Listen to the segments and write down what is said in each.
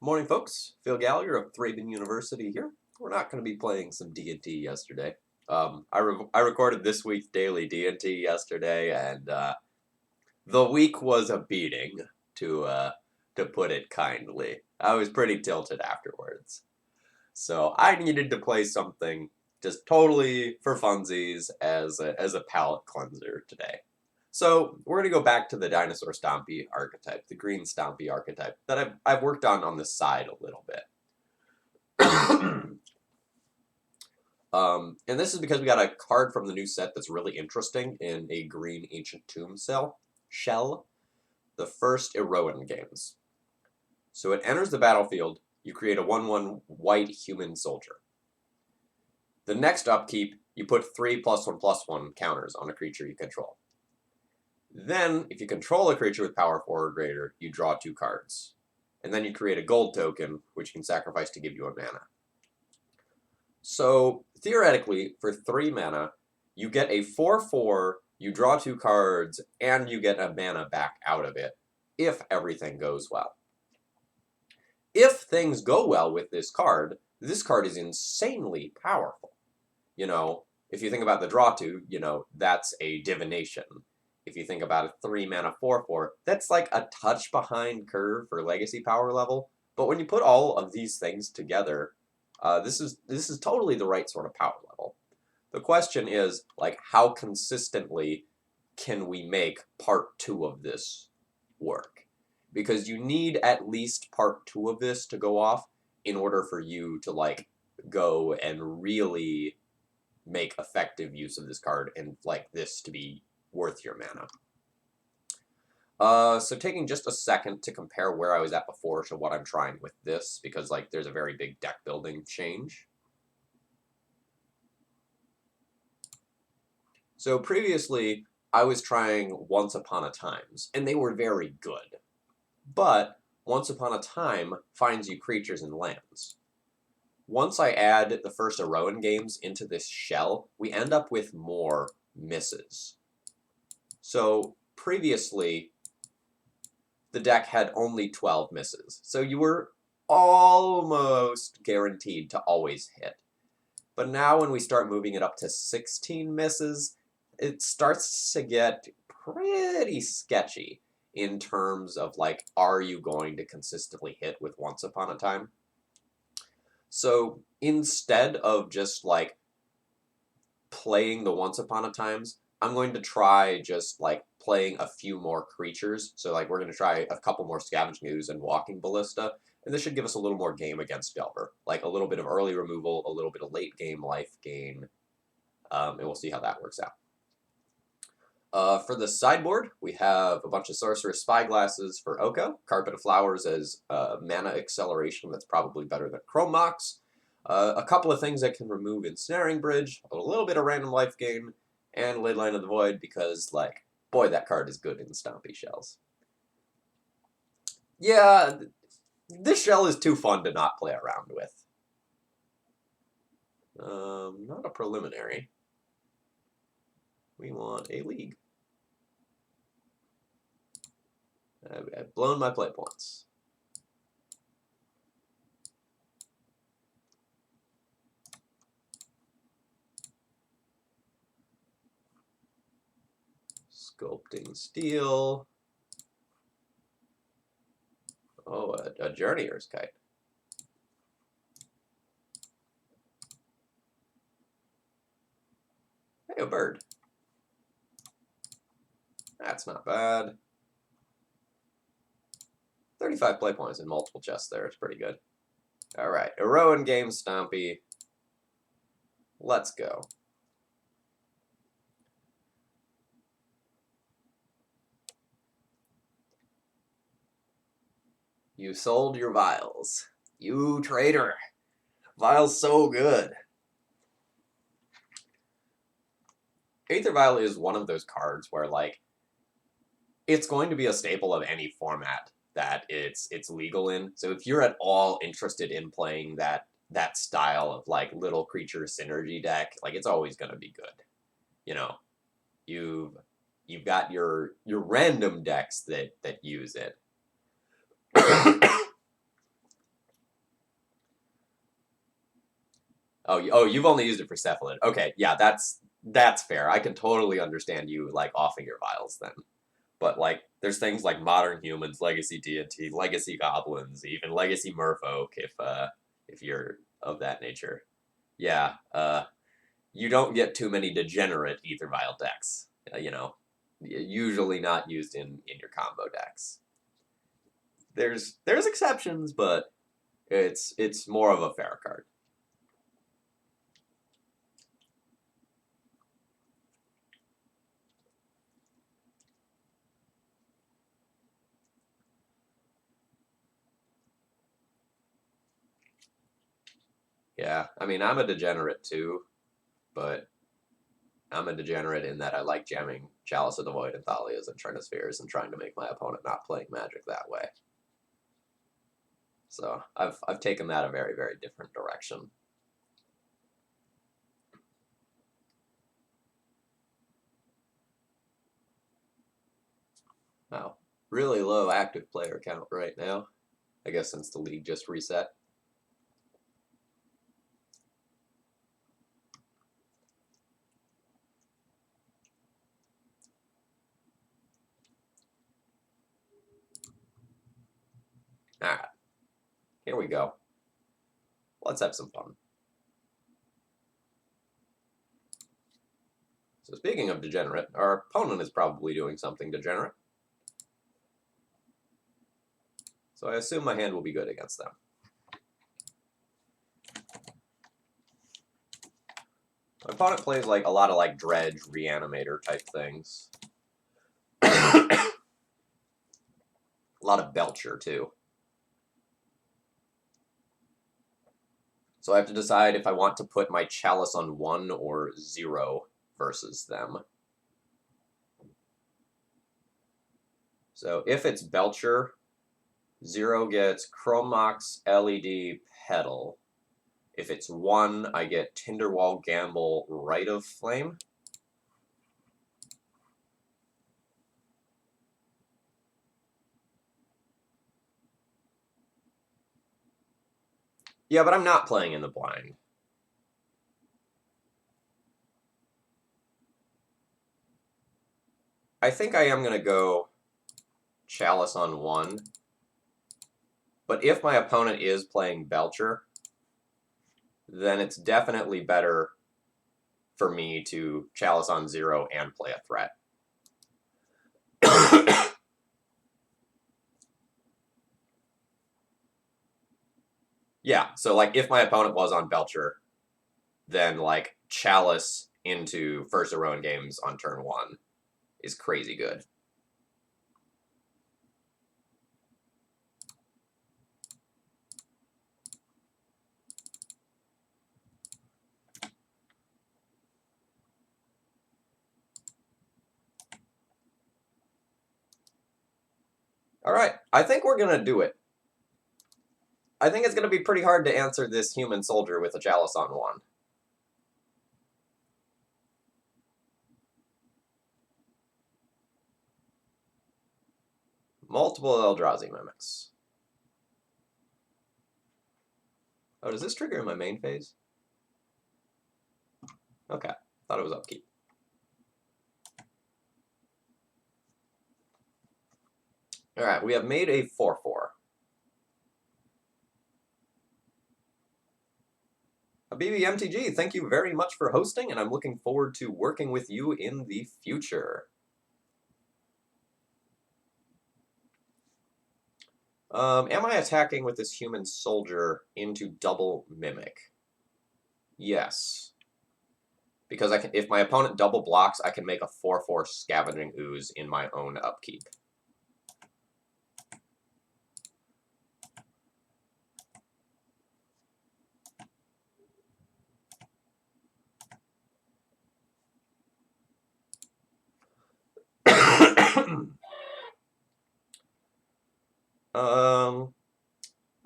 Morning, folks. Phil Gallagher of Thraben University here. We're not going to be playing some D&T yesterday. I recorded this week's daily D&T yesterday, and the week was a beating, to put it kindly. I was pretty tilted afterwards. So I needed to play something just totally for funsies as a palate cleanser today. So we're going to go back to the dinosaur Stompy archetype, the green Stompy archetype that I've worked on the side a little bit. And this is because we got a card from the new set that's really interesting in a green ancient tomb shell, the first Iroan games. So it enters the battlefield, you create a 1/1 white human soldier. The next upkeep, you put 3+1/+1 counters on a creature you control. Then, if you control a creature with power 4 or greater, you draw 2 cards. And then you create a gold token, which you can sacrifice to give you a mana. So, theoretically, for 3 mana, you get a 4/4, you draw 2 cards, and you get a mana back out of it, if everything goes well. If things go well with this card is insanely powerful. You know, if you think about the draw 2, that's a divination. If you think about a 3 mana 4/4, that's like a touch behind curve for legacy power level. But when you put all of these things together, this is totally the right sort of power level. The question is, like, how consistently can we make part 2 of this work? Because you need at least part 2 of this to go off in order for you to, like, go and really make effective use of this card and, like, this to be worth your mana. So taking just a second to compare where I was at before to what I'm trying with this, because like there's a very big deck building change. So previously, I was trying Once Upon a Times, and they were very good. But Once Upon a Time finds you creatures and lands. Once I add the first Iroan games into this shell, we end up with more misses. So previously, the deck had only 12 misses. So you were almost guaranteed to always hit. But now when we start moving it up to 16 misses, it starts to get pretty sketchy in terms of, like, are you going to consistently hit with Once Upon a Time? So instead of just, like, playing the Once Upon a Times, I'm going to try just, like, playing a few more creatures. So, like, we're going to try a couple more Scavenging Ooze and Walking Ballista, and this should give us a little more game against Delver. Like, a little bit of early removal, a little bit of late game life gain, and we'll see how that works out. For the sideboard, we have a bunch of Sorcerous Spyglasses for Oko, Carpet of Flowers as mana acceleration that's probably better than Chrome Mox, a couple of things that can remove Ensnaring Bridge, a little bit of random life gain, and Leyline of the Void because, like, boy, that card is good in Stompy shells. Yeah, this shell is too fun to not play around with. Not a preliminary. We want a league. I've blown my play points. Sculpting Steel. Oh, a Journeyer's Kite. Hey, a bird. That's not bad. 35 play points in multiple chests there. It's pretty good. All right, Iroan game Stompy. Let's go. You sold your vials. You traitor. Vial's so good. Aether Vial is one of those cards where, like, it's going to be a staple of any format that it's legal in. So if you're at all interested in playing that style of, like, little creature synergy deck, like, it's always going to be good. You know, you've got your random decks that use it. Oh, you've only used it for Cephalid. Okay, yeah, that's fair. I can totally understand you like offing your vials then. But like, there's things like Modern Humans, Legacy Deity, Legacy Goblins, even Legacy Merfolk, if you're of that nature. Yeah, you don't get too many degenerate Ether Vial decks. Usually not used in your combo decks. There's exceptions, but it's more of a fair card. Yeah, I mean, I'm a degenerate too, but I'm a degenerate in that I like jamming Chalice of the Void and Thalias and Trinispheres and trying to make my opponent not playing Magic that way. So I've taken that a very, very different direction. Wow, really low active player count right now. I guess since the league just reset. Alright, here we go. Let's have some fun. So speaking of degenerate, our opponent is probably doing something degenerate. So I assume my hand will be good against them. My opponent plays like a lot of like Dredge, Reanimator type things. A lot of Belcher too. So I have to decide if I want to put my Chalice on 1 or 0 versus them. So if it's Belcher, 0 gets Chromox, LED, Petal. If it's 1, I get Tinderwall, Gamble, Rite of Flame. Yeah, but I'm not playing in the blind. I think I am going to go Chalice on 1. But if my opponent is playing Belcher, then it's definitely better for me to Chalice on 0 and play a threat. Yeah, so like if my opponent was on Belcher, then like Chalice into first Iroan games on turn 1 is crazy good. All right, I think we're going to do it. I think it's going to be pretty hard to answer this human soldier with a Chalice on 1. Multiple Eldrazi Mimics. Oh, does this trigger in my main phase? Okay, thought it was upkeep. All right, we have made a 4/4. BBMTG, thank you very much for hosting, and I'm looking forward to working with you in the future. Am I attacking with this human soldier into double mimic? Yes. Because I can, if my opponent double blocks, I can make a 4/4 Scavenging Ooze in my own upkeep.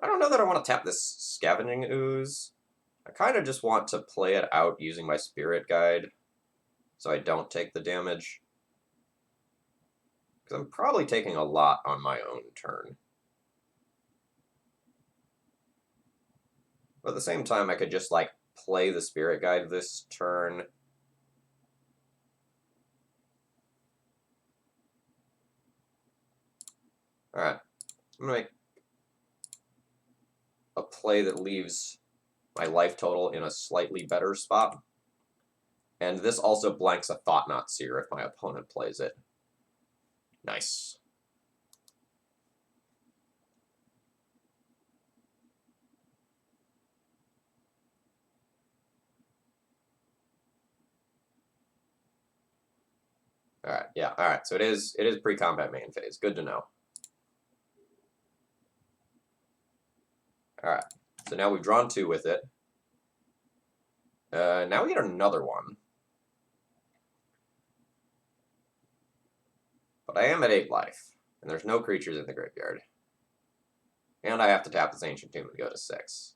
I don't know that I want to tap this Scavenging Ooze. I kind of just want to play it out using my Spirit Guide so I don't take the damage. Because I'm probably taking a lot on my own turn. But at the same time, I could just, like, play the Spirit Guide this turn. Alright, I'm going to make a play that leaves my life total in a slightly better spot. And this also blanks a Thought-Knot Seer if my opponent plays it. Nice. Alright, yeah, alright, so it is pre-combat main phase. Good to know. Alright, so now we've drawn 2 with it. Now we get another one. But I am at 8 life, and there's no creatures in the graveyard. And I have to tap this Ancient Tomb and go to 6.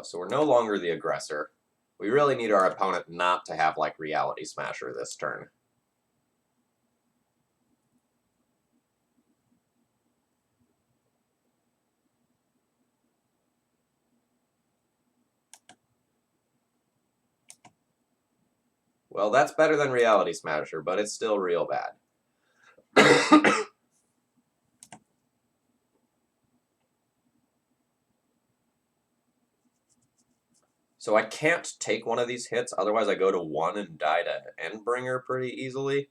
So we're no longer the aggressor. We really need our opponent not to have, like, Reality Smasher this turn. Well, that's better than Reality Smasher, but it's still real bad. So I can't take one of these hits, otherwise I go to 1 and die to Endbringer pretty easily.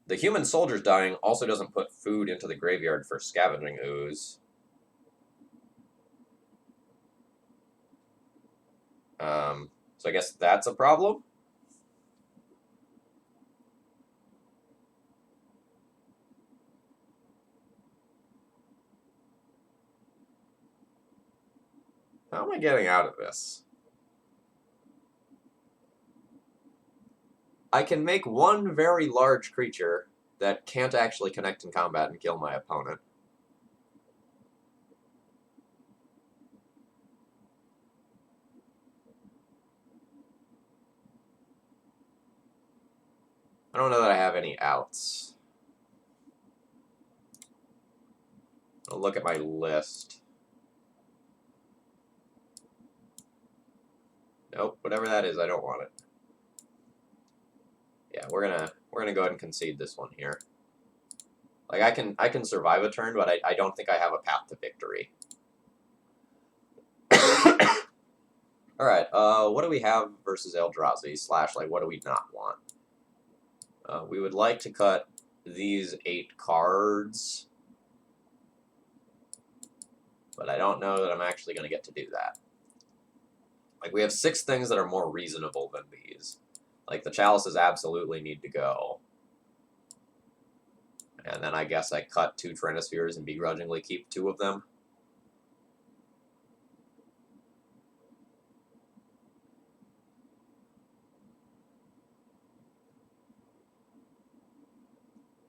The Human Soldier's dying also doesn't put food into the graveyard for Scavenging Ooze. So I guess that's a problem? How am I getting out of this? I can make one very large creature that can't actually connect in combat and kill my opponent. I don't know that I have any outs. I'll look at my list. Nope, whatever that is, I don't want it. Yeah, we're gonna go ahead and concede this one here. Like I can survive a turn, but I don't think I have a path to victory. Alright, what do we have versus Eldrazi? / like what do we not want? We would like to cut these 8 cards, but I don't know that I'm actually going to get to do that. Like, we have 6 things that are more reasonable than these. Like, the Chalices absolutely need to go. And then I guess I cut 2 Trinispheres and begrudgingly keep 2 of them.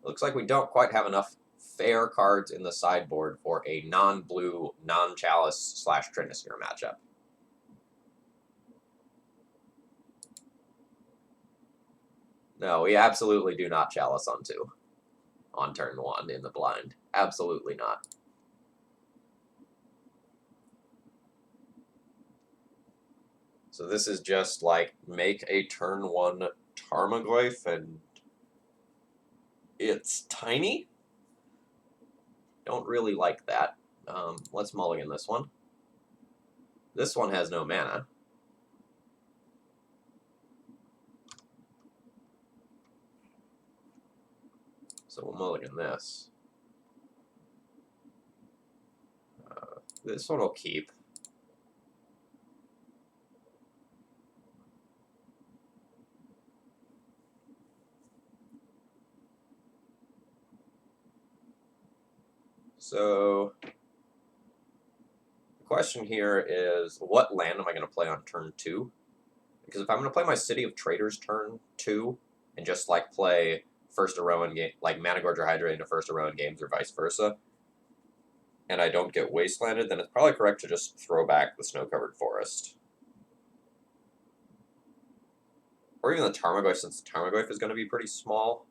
Looks like we don't quite have enough fair cards in the sideboard for a non-blue, non-Chalice / Trinisphere matchup. No, we absolutely do not Chalice on 2 on turn 1 in the blind. Absolutely not. So this is just like make a turn 1 Tarmogoyf and it's tiny. Don't really like that. Let's mulligan this one. This one has no mana. So we'll mulligan this. This one will keep. So the question here is, what land am I going to play on turn 2? Because if I'm going to play my City of Traders turn 2 and just like play first Iroan game, like Managorger Hydra into first Iroan games or vice versa, and I don't get wastelanded, then it's probably correct to just throw back the snow-covered forest. Or even the Tarmogoyf, since the Tarmogoyf is going to be pretty small.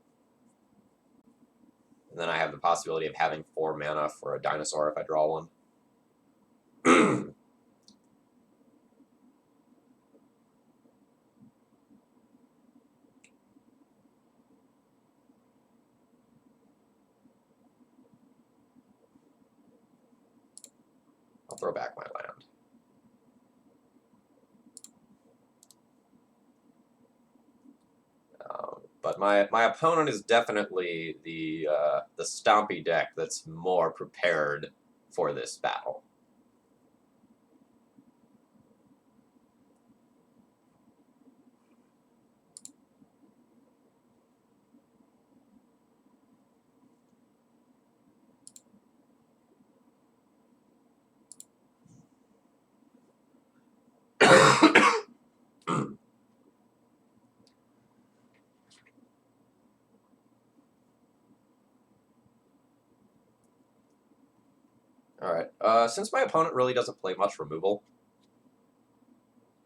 And then I have the possibility of having 4 mana for a dinosaur if I draw one. I'll throw back my land. But my opponent is definitely the Stompy deck that's more prepared for this battle. Alright, since my opponent really doesn't play much removal,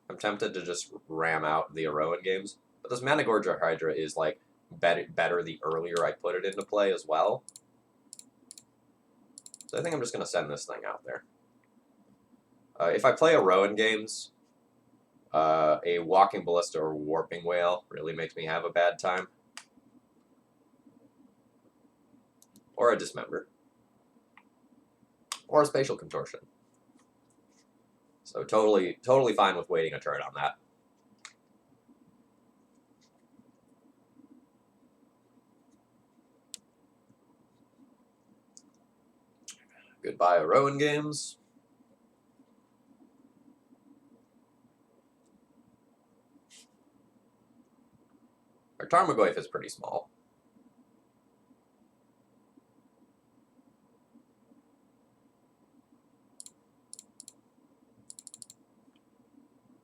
I'm tempted to just ram out the Iroan games. But this Managorger Hydra is, like, better the earlier I put it into play as well. So I think I'm just going to send this thing out there. If I play Iroan games, a Walking Ballista or Warping Whale really makes me have a bad time. Or a Dismember. Or a Spatial Contortion. So totally fine with waiting a turn on that. Goodbye, Iroan games. Our Tarmogoyf is pretty small.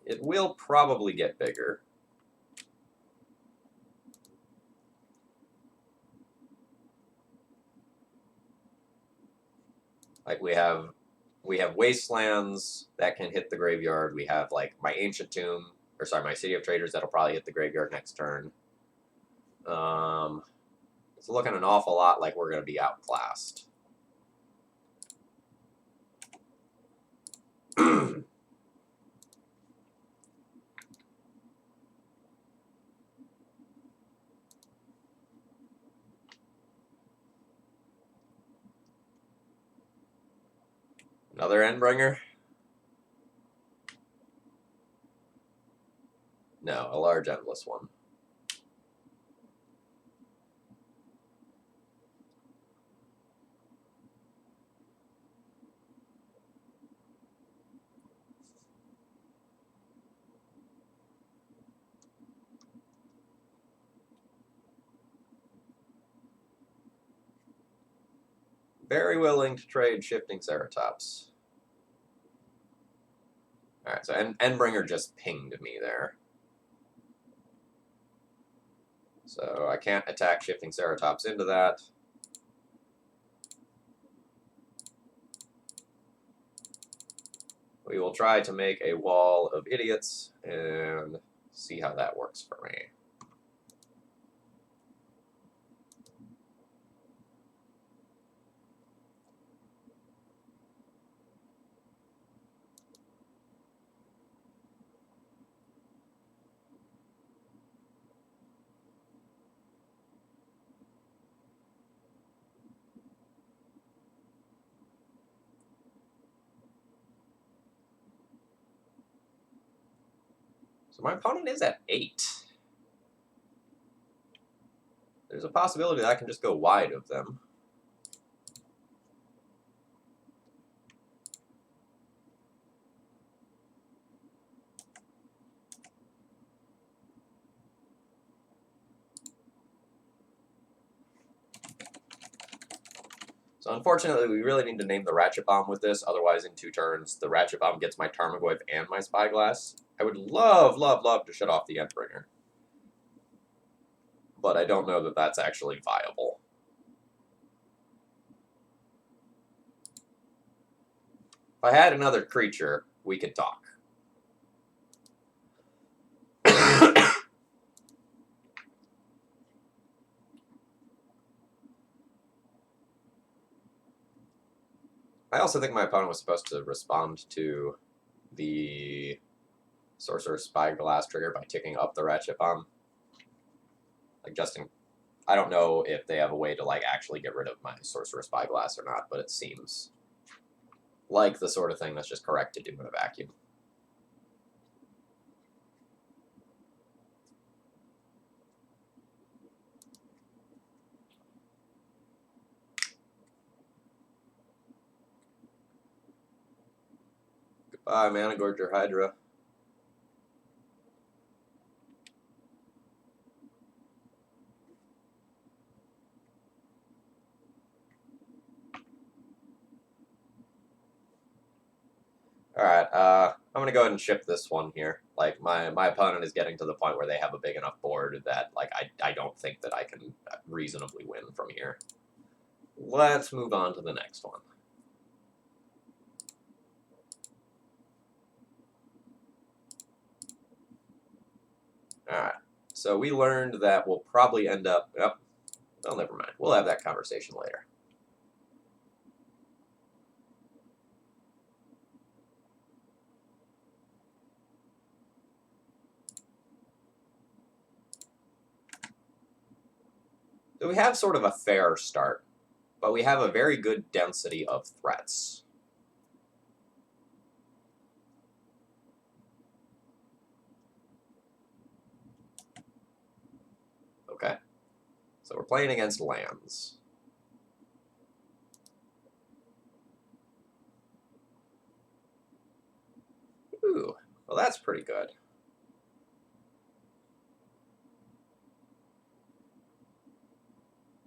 It will probably get bigger. Like we have wastelands that can hit the graveyard. We have like my ancient tomb, or sorry, my city of traders that'll probably hit the graveyard next turn. It's looking an awful lot like we're going to be outclassed. Another Endbringer? No, a large endless one. Very willing to trade Shifting Ceratops. Alright, so Endbringer just pinged me there. So I can't attack Shifting Ceratops into that. We will try to make a wall of idiots and see how that works for me. So my opponent is at 8. There's a possibility that I can just go wide of them. So unfortunately, we really need to name the Ratchet Bomb with this, otherwise in 2 turns, the Ratchet Bomb gets my Tarmogoyf and my Spyglass. I would love, love, love to shut off the Endbringer. but I don't know that that's actually viable. If I had another creature, we could talk. I also think my opponent was supposed to respond to the Sorcerer Spyglass trigger by ticking up the Ratchet Bomb. Like, I don't know if they have a way to, like, actually get rid of my Sorcerer Spyglass or not, but it seems like the sort of thing that's just correct to do in a vacuum. Goodbye, Mana Gorger Hydra. Alright, I'm gonna go ahead and ship this one here. Like, my opponent is getting to the point where they have a big enough board that, like, I don't think that I can reasonably win from here. Let's move on to the next one. Alright, so we learned that we'll probably end up... Oh, well, never mind. We'll have that conversation later. So we have sort of a fair start, but we have a very good density of threats. Okay. So we're playing against lands. Ooh, well that's pretty good.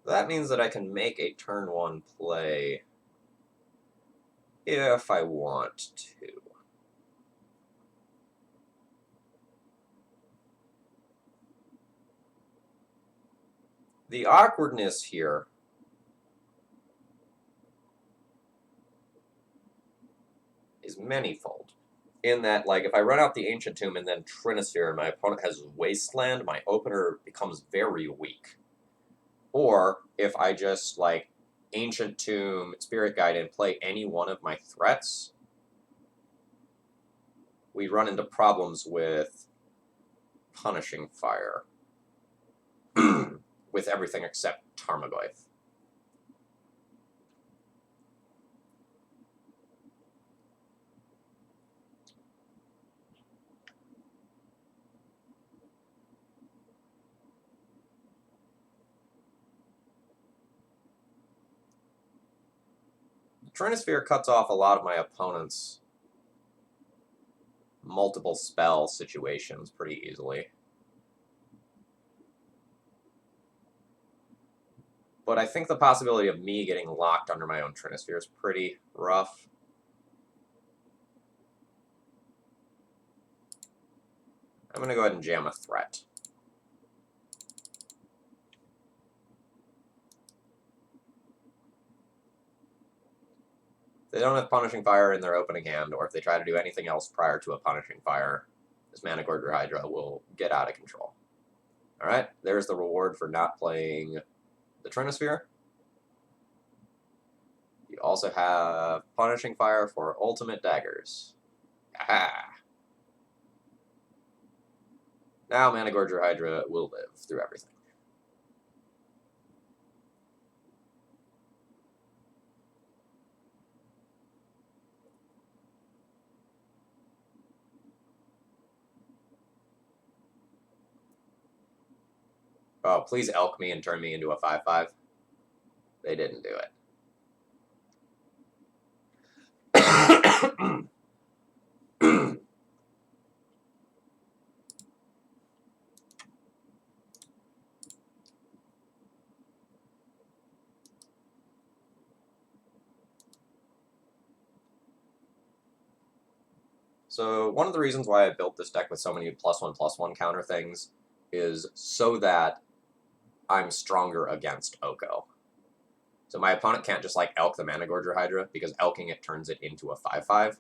That means that I can make a turn 1 play if I want to. The awkwardness here is manifold. In that, like, if I run out the Ancient Tomb and then Trinisphere and my opponent has Wasteland, my opener becomes very weak. Or if I just, like, Ancient Tomb, Spirit Guide, and play any one of my threats, we run into problems with Punishing Fire. With everything except Tarmogoyf. Trinisphere cuts off a lot of my opponent's multiple spell situations pretty easily. But I think the possibility of me getting locked under my own Trinisphere is pretty rough. I'm going to go ahead and jam a threat. If they don't have Punishing Fire in their opening hand, or if they try to do anything else prior to a Punishing Fire, this Mana Gorger Hydra will get out of control. Alright, there's the reward for not playing the Trinisphere. You also have Punishing Fire for Ultimate Daggers. Aha! Now Mana Gorger Hydra will live through everything. Oh, please elk me and turn me into a 5/5. They didn't do it. So one of the reasons why I built this deck with so many +1/+1 counter things is so that I'm stronger against Oko. So my opponent can't just like elk the Managorger Hydra, because elking it turns it into a 5/5.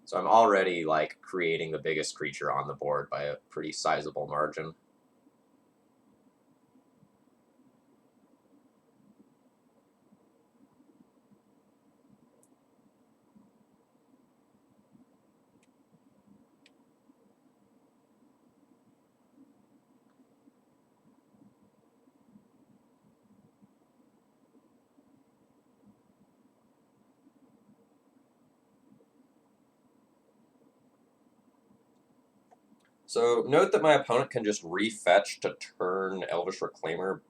So I'm already like creating the biggest creature on the board by a pretty sizable margin. So note that my opponent can just refetch to turn Elvish Reclaimer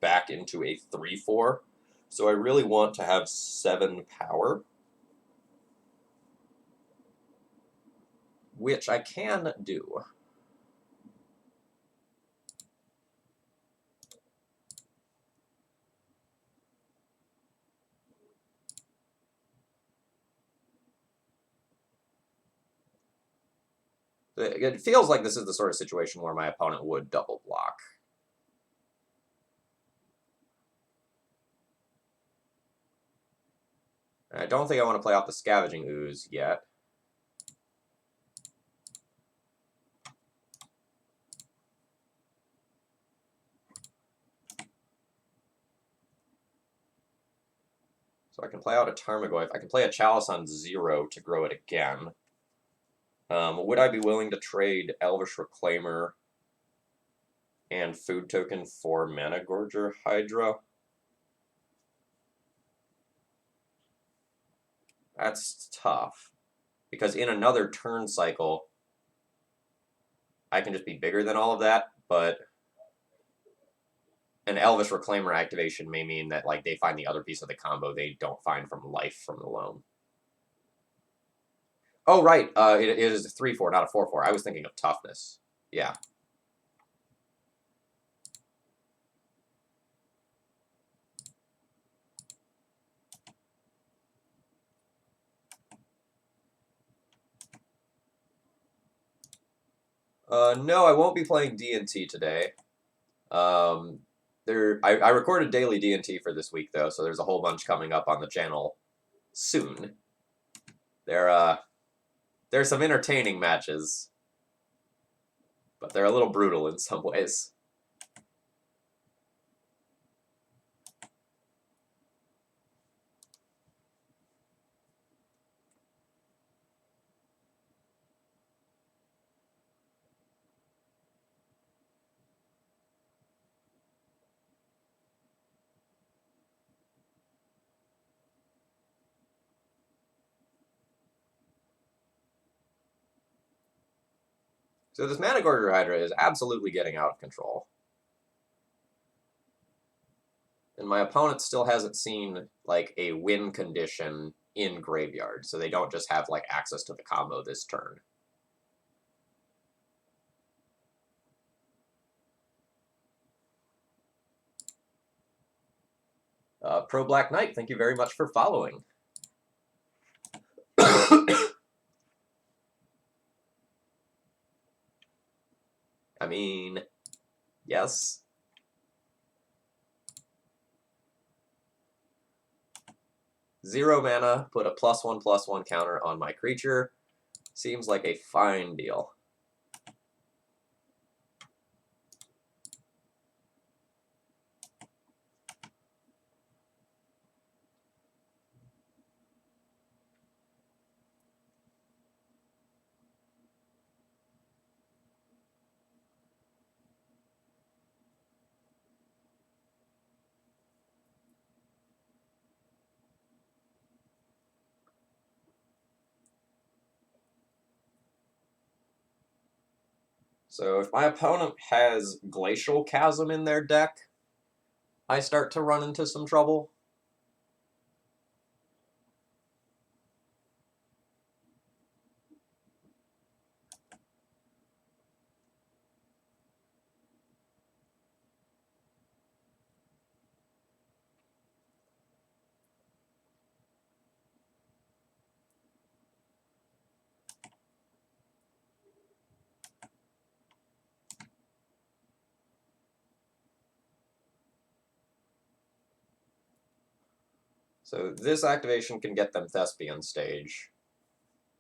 back into a 3/4. So I really want to have 7 power, which I can do. It feels like this is the sort of situation where my opponent would double block. I don't think I want to play off the Scavenging Ooze yet. So I can play out a Tarmogoyf. I can play a Chalice on 0 to grow it again. Would I be willing to trade Elvish Reclaimer and Food Token for Managorger Hydra? That's tough. Because in another turn cycle, I can just be bigger than all of that, but an Elvish Reclaimer activation may mean that like they find the other piece of the combo they don't find from life from the loam. Oh, right. It is a 3/4, not a 4/4. I was thinking of toughness. Yeah. No, I won't be playing D&T today. I recorded daily D&T for this week, though, so there's a whole bunch coming up on the channel soon. There's some entertaining matches, but they're a little brutal in some ways. So this Managorger Hydra is absolutely getting out of control. And my opponent still hasn't seen, like, a win condition in Graveyard, so they don't just have, like, access to the combo this turn. Pro Black Knight, thank you very much for following. I mean, yes. Zero mana, put a +1/+1 counter on my creature. Seems like a fine deal. So if my opponent has Glacial Chasm in their deck, I start to run into some trouble. So this activation can get them Thespian stage.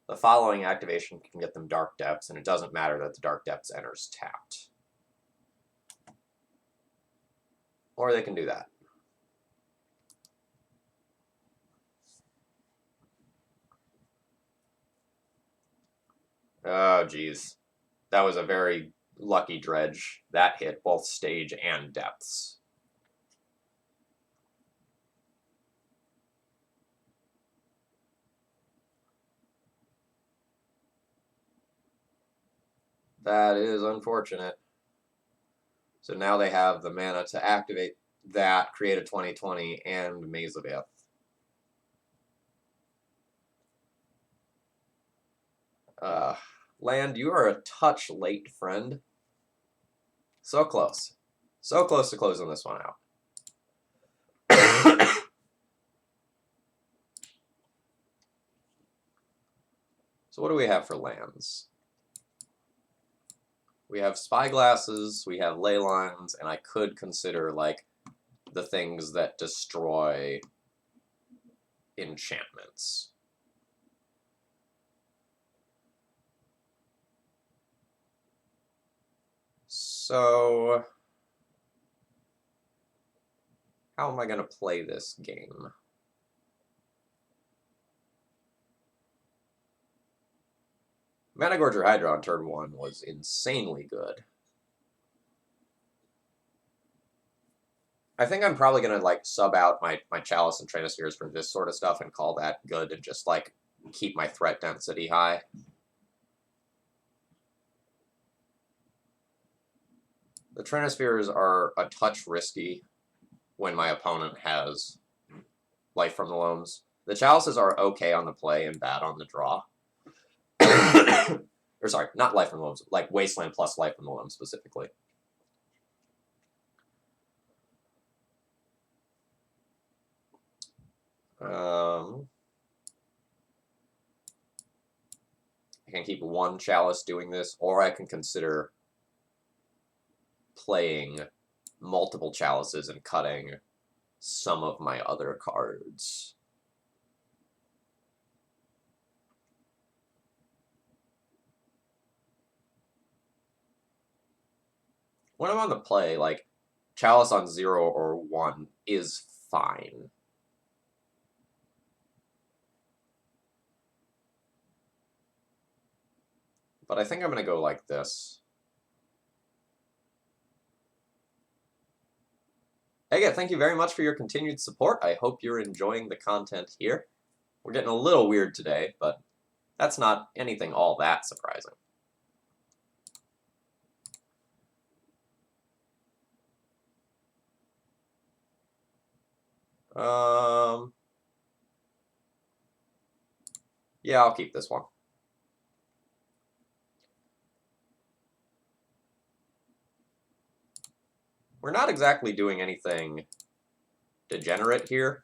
The following activation can get them Dark Depths, and it doesn't matter that the Dark Depths enters tapped. Or they can do that. Oh, geez. That was a very lucky dredge. That hit both stage and depths. That is unfortunate. So now they have the mana to activate that, create a 20/20, and Maze of Ith. Land, you are a touch late, friend. So close. So close to closing this one out. So what do we have for lands? We have Spyglasses, we have Ley Lines, and I could consider, like, the things that destroy enchantments. So, how am I going to play this game? Managorger Hydra on turn 1 was insanely good. I think I'm probably going to, like, sub out my Chalice and Trainospheres for this sort of stuff and call that good and just, like, keep my threat density high. The Trainospheres are a touch risky when my opponent has Life from the Loams. The Chalices are okay on the play and bad on the draw. Or sorry, not Life from the Loams, like Wasteland plus Life from the Loams specifically. I can keep one Chalice doing this, or I can consider playing multiple Chalices and cutting some of my other cards. When I'm on the play, like, Chalice on 0 or 1 is fine. But I think I'm going to go like this. Again, thank you very much for your continued support. I hope you're enjoying the content here. We're getting a little weird today, but that's not anything all that surprising. Yeah, I'll keep this one. We're not exactly doing anything degenerate here,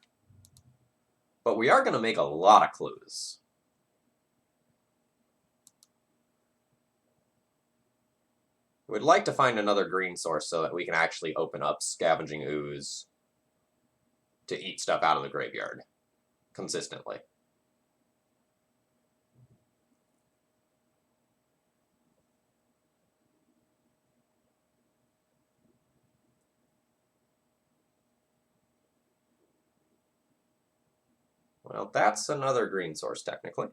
but we are going to make a lot of clues. We'd like to find another green source so that we can actually open up Scavenging Ooze to eat stuff out of the graveyard consistently. Well, that's another green source, technically.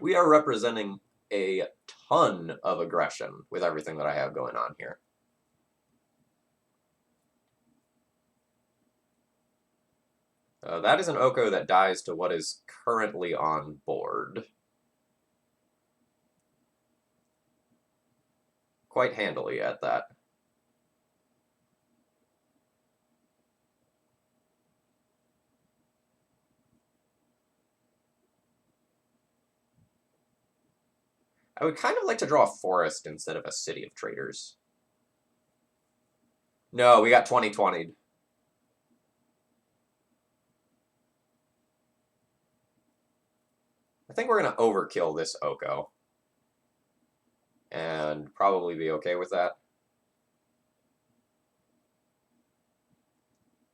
We are representing a ton of aggression with everything that I have going on here. That is an Oko that dies to what is currently on board. Quite handily at that. I would kind of like to draw a forest instead of a city of traders. No, we got 2020'd. I think we're going to overkill this Oko. And probably be okay with that.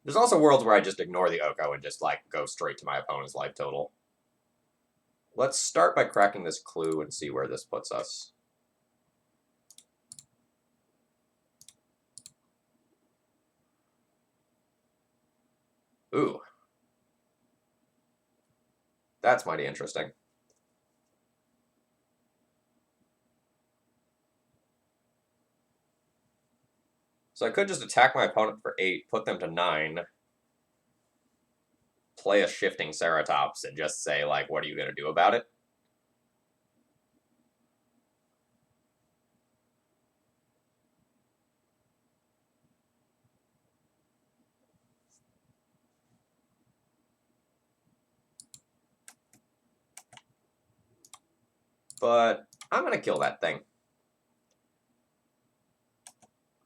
There's also worlds where I just ignore the Oko and just, like, go straight to my opponent's life total. Let's start by cracking this clue and see where this puts us. Ooh. That's mighty interesting. So I could just attack my opponent for 8, put them to 9, play a shifting Ceratops, and just say, like, what are you going to do about it? But I'm going to kill that thing.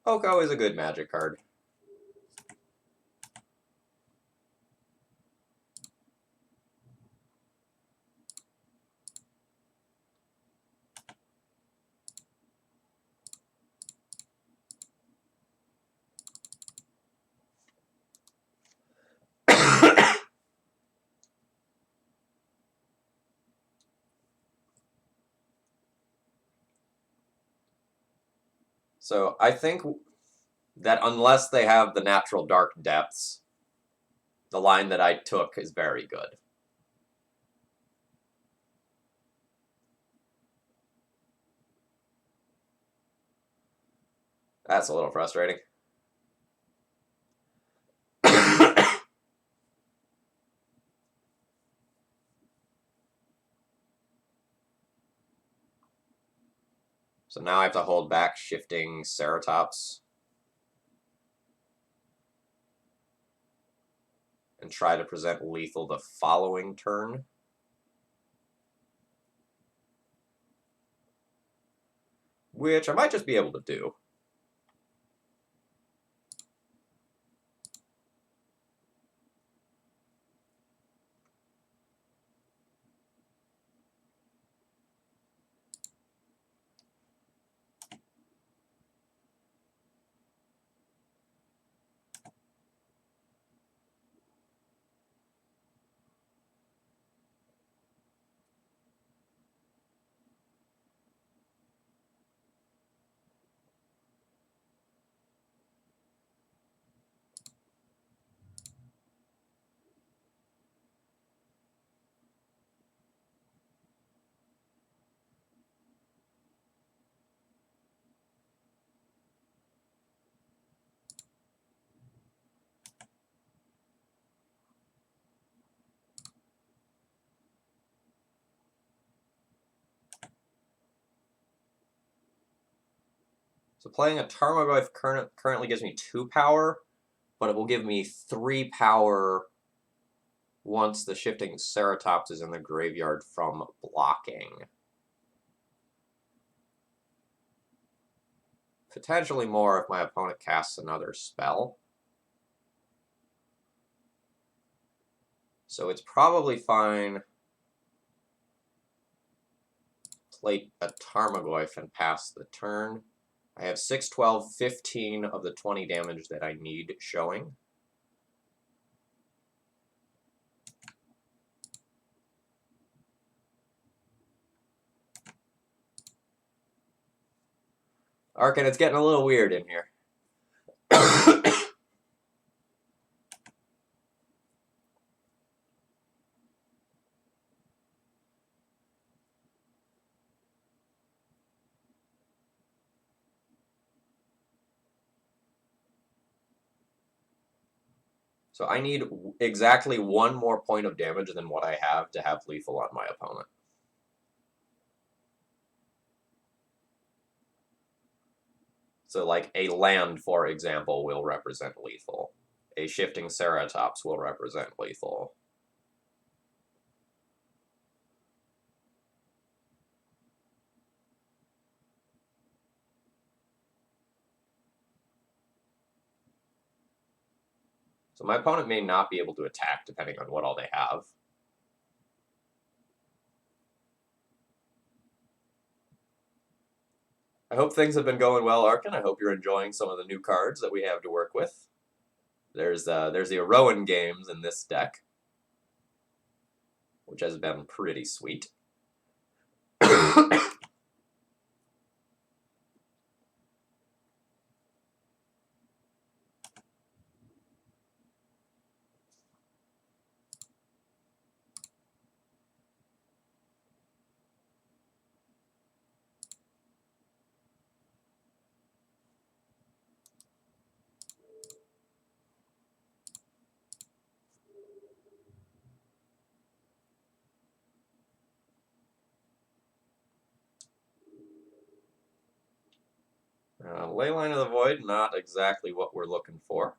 Oko is a good Magic card. So I think that unless they have the natural Dark Depths, the line that I took is very good. That's a little frustrating. So now I have to hold back shifting Ceratops and try to present lethal the following turn. Which I might just be able to do. So playing a Tarmogoyf currently gives me 2 power, but it will give me 3 power once the shifting Ceratops is in the graveyard from blocking. Potentially more if my opponent casts another spell. So it's probably fine to play a Tarmogoyf and pass the turn. I have 6, 12, 15 of the 20 damage that I need showing. Arkin, it's getting a little weird in here. So I need exactly 1 more point of damage than what I have to have lethal on my opponent. So like a land, for example, will represent lethal. A shifting Ceratops will represent lethal. So my opponent may not be able to attack depending on what all they have. I hope things have been going well, Arkin. I hope you're enjoying some of the new cards that we have to work with. There's the Iroan games in this deck, which has been pretty sweet. Leyline of the Void, not exactly what we're looking for.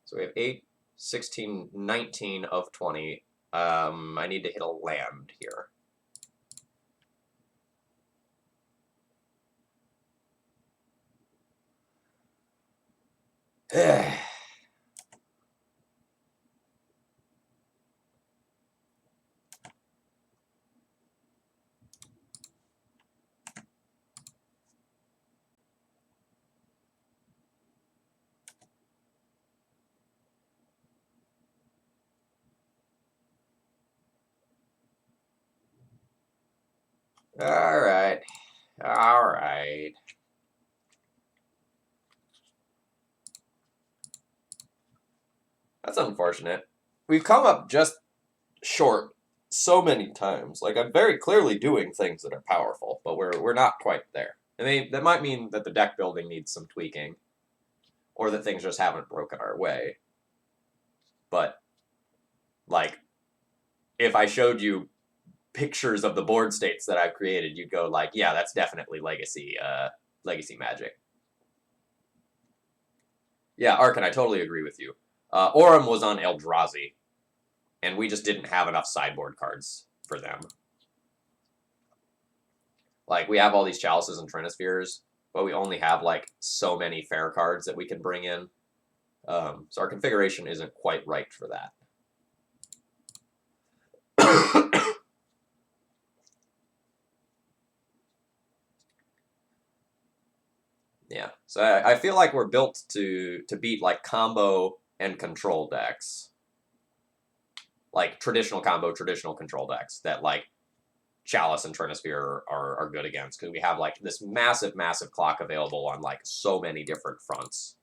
So we have 8, 16, 19 of 20. I need to hit a land here. All right. All right. That's unfortunate. We've come up just short so many times. Like, I'm very clearly doing things that are powerful, but we're not quite there. I mean, that might mean that the deck building needs some tweaking, or that things just haven't broken our way. But, like, if I showed you pictures of the board states that I've created, you'd go like, yeah, that's definitely legacy Magic. Yeah, Arkin, I totally agree with you. Aurum was on Eldrazi, and we just didn't have enough sideboard cards for them. Like, we have all these Chalices and Trinispheres, but we only have, like, so many fair cards that we can bring in. So our configuration isn't quite right for that. Yeah, so I feel like we're built to beat, like, combo and control decks. Like, traditional combo, traditional control decks that, like, Chalice and Trinisphere are good against, because we have, like, this massive, massive clock available on, like, so many different fronts.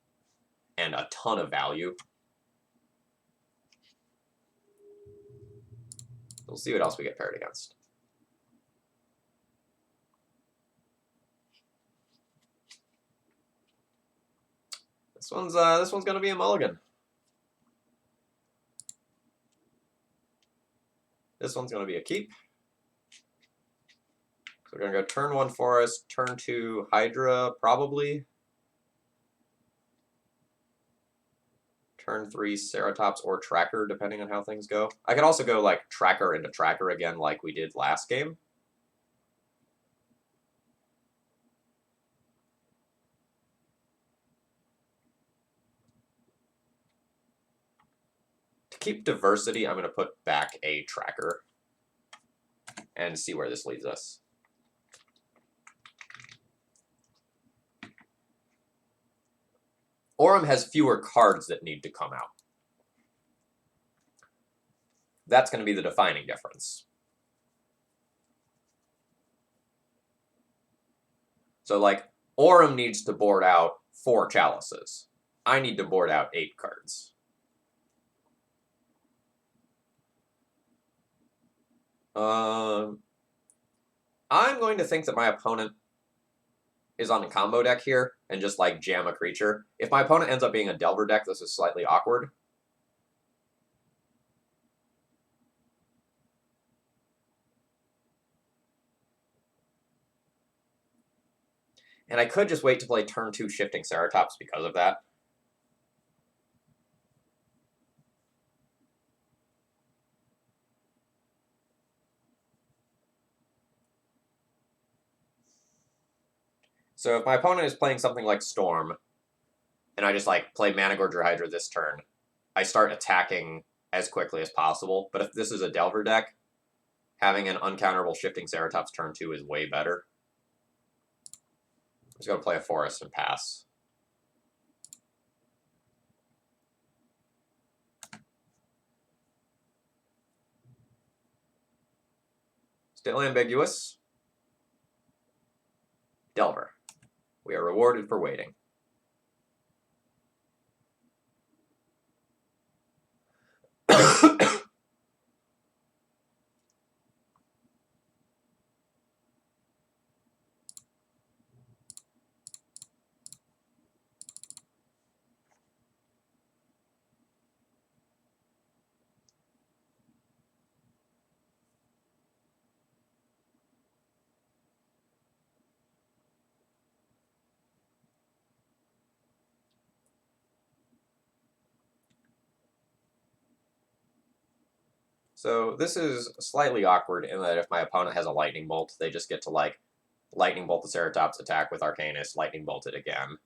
And a ton of value. We'll see what else we get paired against. This one's gonna be a mulligan. This one's gonna be a keep. So we're gonna go turn 1 Forest, turn 2 Hydra, probably. Turn 3 Ceratops or Tracker, depending on how things go. I could also go, like, Tracker into Tracker again, like we did last game. To keep diversity, I'm going to put back a Tracker and see where this leads us. Aurum has fewer cards that need to come out. That's going to be the defining difference. So, like, Aurum needs to board out 4 Chalices. I need to board out 8 cards. I'm going to think that my opponent is on a combo deck here and just, like, jam a creature. If my opponent ends up being a Delver deck, this is slightly awkward. And I could just wait to play turn 2 Shifting Ceratops because of that. So if my opponent is playing something like Storm, and I just like play Managorger Hydra this turn, I start attacking as quickly as possible. But if this is a Delver deck, having an uncounterable Shifting Ceratops turn 2 is way better. I'm just going to play a Forest and pass. Still ambiguous. Delver. We are rewarded for waiting. So this is slightly awkward in that if my opponent has a Lightning Bolt, they just get to, like, Lightning Bolt the Ceratops, attack with Arcanist, Lightning Bolt it again.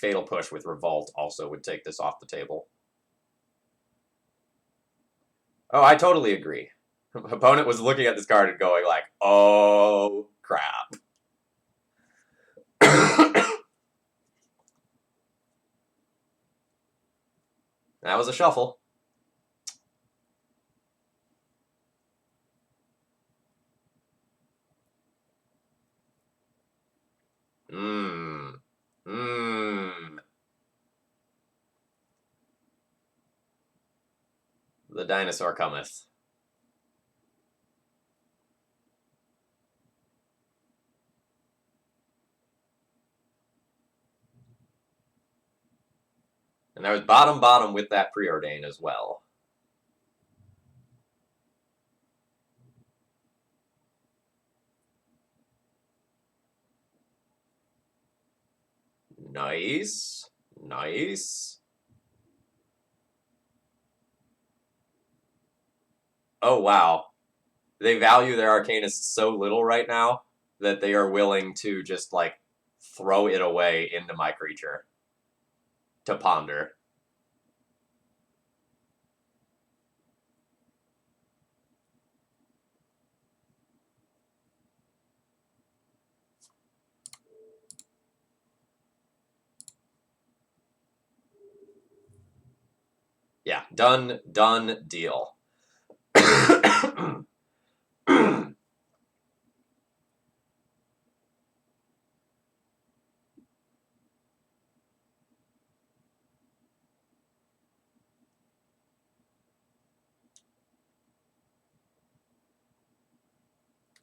Fatal Push with Revolt also would take this off the table. Oh, I totally agree. Opponent was looking at this card and going like, oh, crap. That was a shuffle. The dinosaur cometh. And I was bottom with that preordain as well. Nice. Nice. Oh, wow. They value their Arcanist so little right now that they are willing to just, like, throw it away into my creature to ponder. Yeah, done, deal.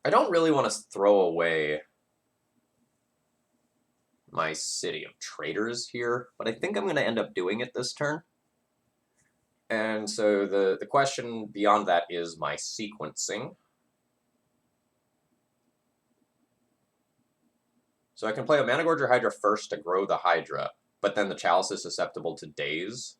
I don't really want to throw away my City of Traders here, but I think I'm going to end up doing it this turn. And so the question beyond that is my sequencing. So I can play a Managorger Hydra first to grow the Hydra, but then the Chalice is susceptible to Daze.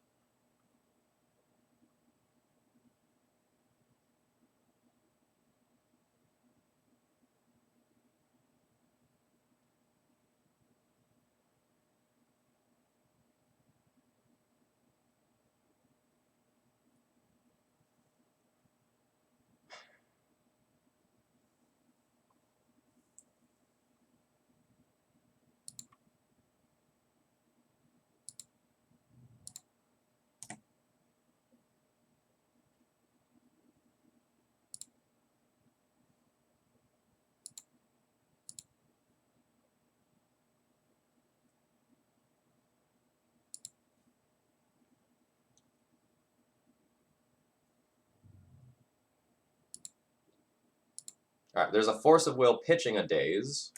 Alright, there's a Force of Will pitching a Daze,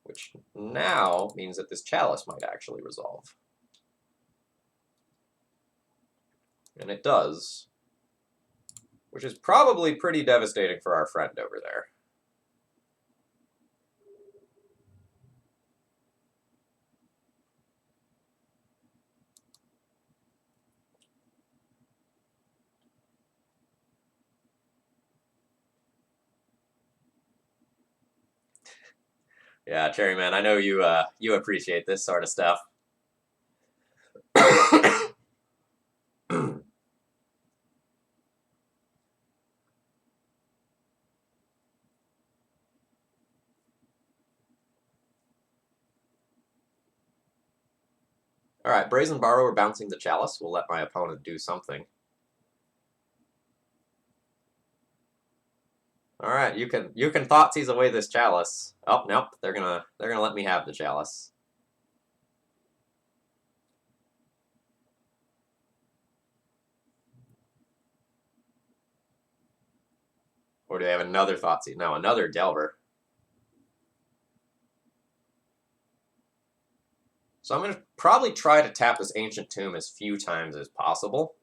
which now means that this Chalice might actually resolve. And it does, which is probably pretty devastating for our friend over there. Yeah, Cherry Man, I know you appreciate this sort of stuff. All right, Brazen Borrower bouncing the Chalice. We'll let my opponent do something. All right, you can Thoughtseize away this Chalice. Oh nope, they're gonna let me have the Chalice. Or do they have another Thoughtseize? No, another Delver. So I'm gonna probably try to tap this Ancient Tomb as few times as possible.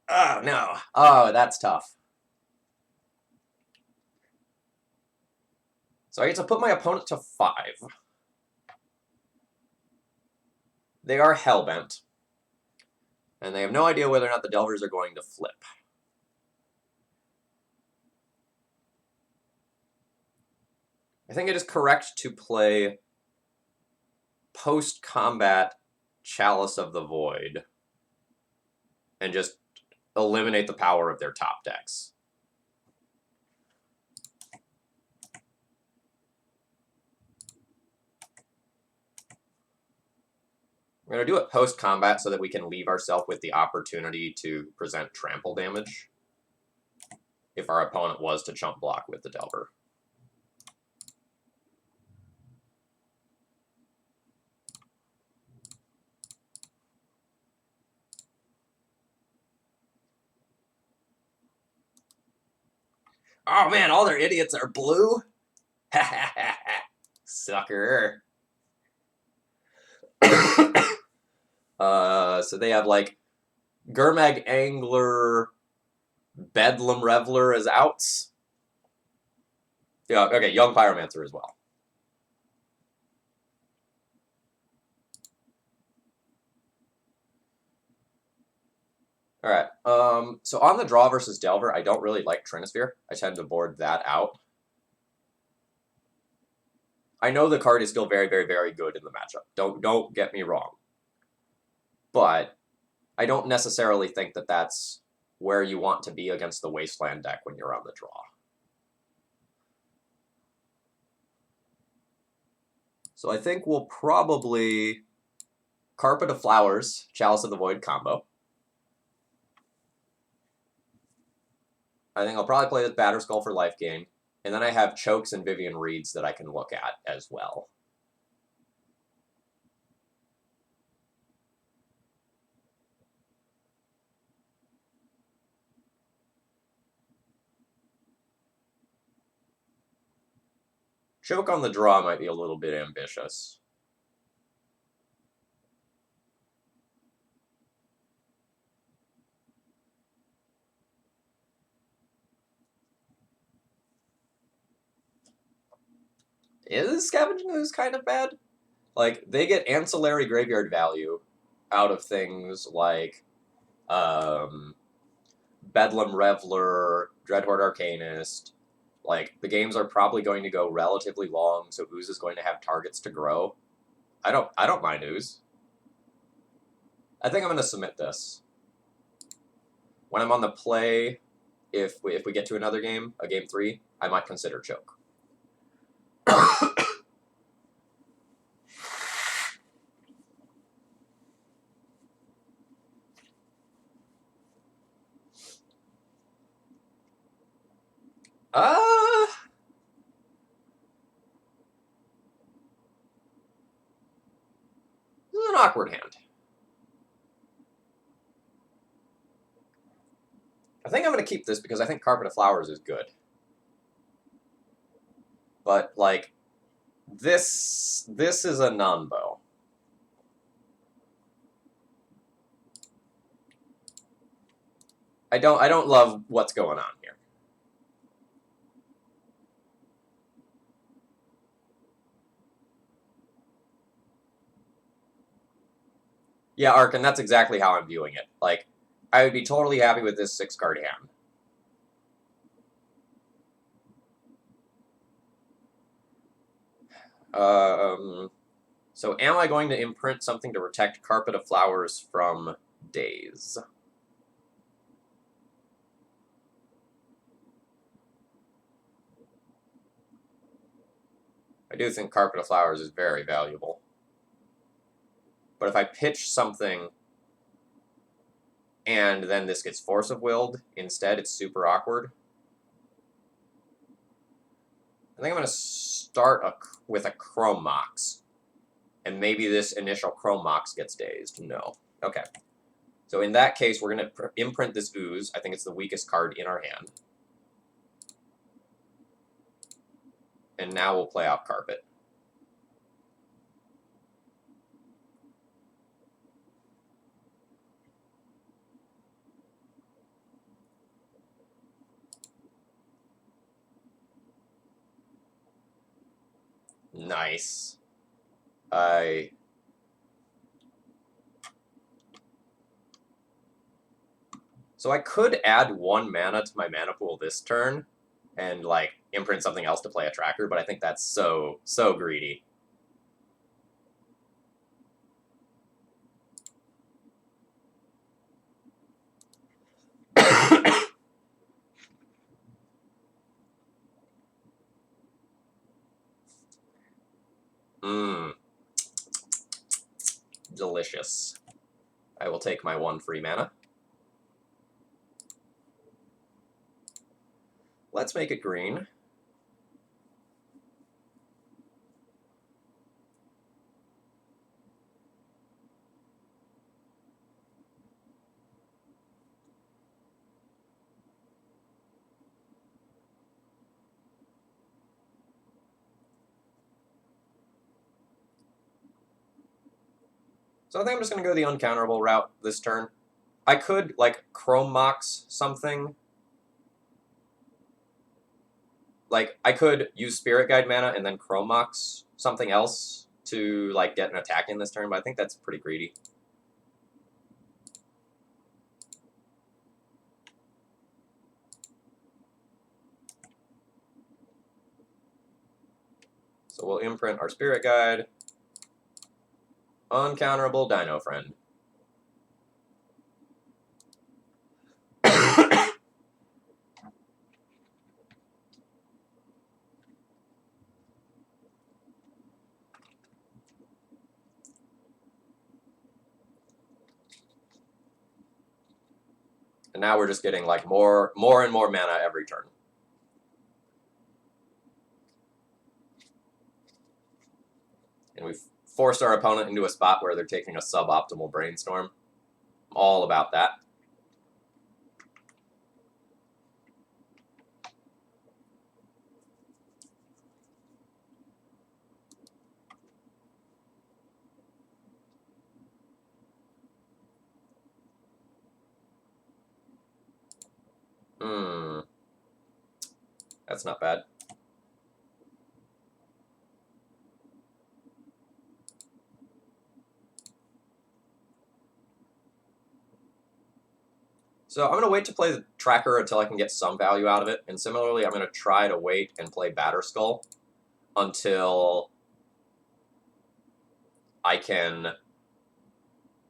Oh no! Oh, that's tough. So I get to put my opponent to 5. They are hellbent. And they have no idea whether or not the Delvers are going to flip. I think it is correct to play post-combat Chalice of the Void and just eliminate the power of their top decks. We're going to do it post-combat so that we can leave ourselves with the opportunity to present trample damage if our opponent was to chump block with the Delver. Oh man, all their idiots are blue? Sucker. So they have like Gurmag Angler, Bedlam Reveler as outs. Yeah, okay, Young Pyromancer as well. All right. So on the draw versus Delver, I don't really like Trinisphere. I tend to board that out. I know the card is still very, very, very good in the matchup. Don't get me wrong. But I don't necessarily think that that's where you want to be against the Wasteland deck when you're on the draw. So I think we'll probably Carpet of Flowers, Chalice of the Void combo. I think I'll probably play with Batterskull for life gain. And then I have Chokes and Vivian Reeds that I can look at as well. Choke on the draw might be a little bit ambitious. Is Scavenging Ooze kind of bad? Like, they get ancillary graveyard value out of things like Bedlam Reveler, Dreadhorde Arcanist. Like, the games are probably going to go relatively long, so Ooze is going to have targets to grow. I don't mind Ooze. I think I'm going to submit this. When I'm on the play, if we get to another game, a game 3, I might consider Choke. This is an awkward hand. I think I'm going to keep this because I think Carpet of Flowers is good. But, like, this is a non-bow. I don't love what's going on here. Yeah, Arkin, that's exactly how I'm viewing it. Like, I would be totally happy with this 6-card hand. So am I going to imprint something to protect Carpet of Flowers from Daze? I do think Carpet of Flowers is very valuable. But if I pitch something and then this gets Force of Willed instead, it's super awkward. I think I'm going to start with a Chrome Mox. And maybe this initial Chrome Mox gets dazed. No. Okay. So in that case, we're going to imprint this Ooze. I think it's the weakest card in our hand. And now we'll play off Carpet. Nice. So I could add 1 mana to my mana pool this turn and, like, imprint something else to play a tracker, but I think that's so greedy. Mmm. Delicious. I will take my 1 free mana. Let's make it green. So I think I'm just going to go the uncounterable route this turn. I could, like, Chrome Mox something. Like, I could use Spirit Guide mana and then Chrome Mox something else to, like, get an attack in this turn, but I think that's pretty greedy. So we'll imprint our Spirit Guide. Uncounterable Dino Friend. And now we're just getting, like, more and more mana every turn. And we've forced our opponent into a spot where they're taking a suboptimal brainstorm. I'm all about that. That's not bad. So I'm going to wait to play the tracker until I can get some value out of it. And similarly, I'm going to try to wait and play Batterskull until I can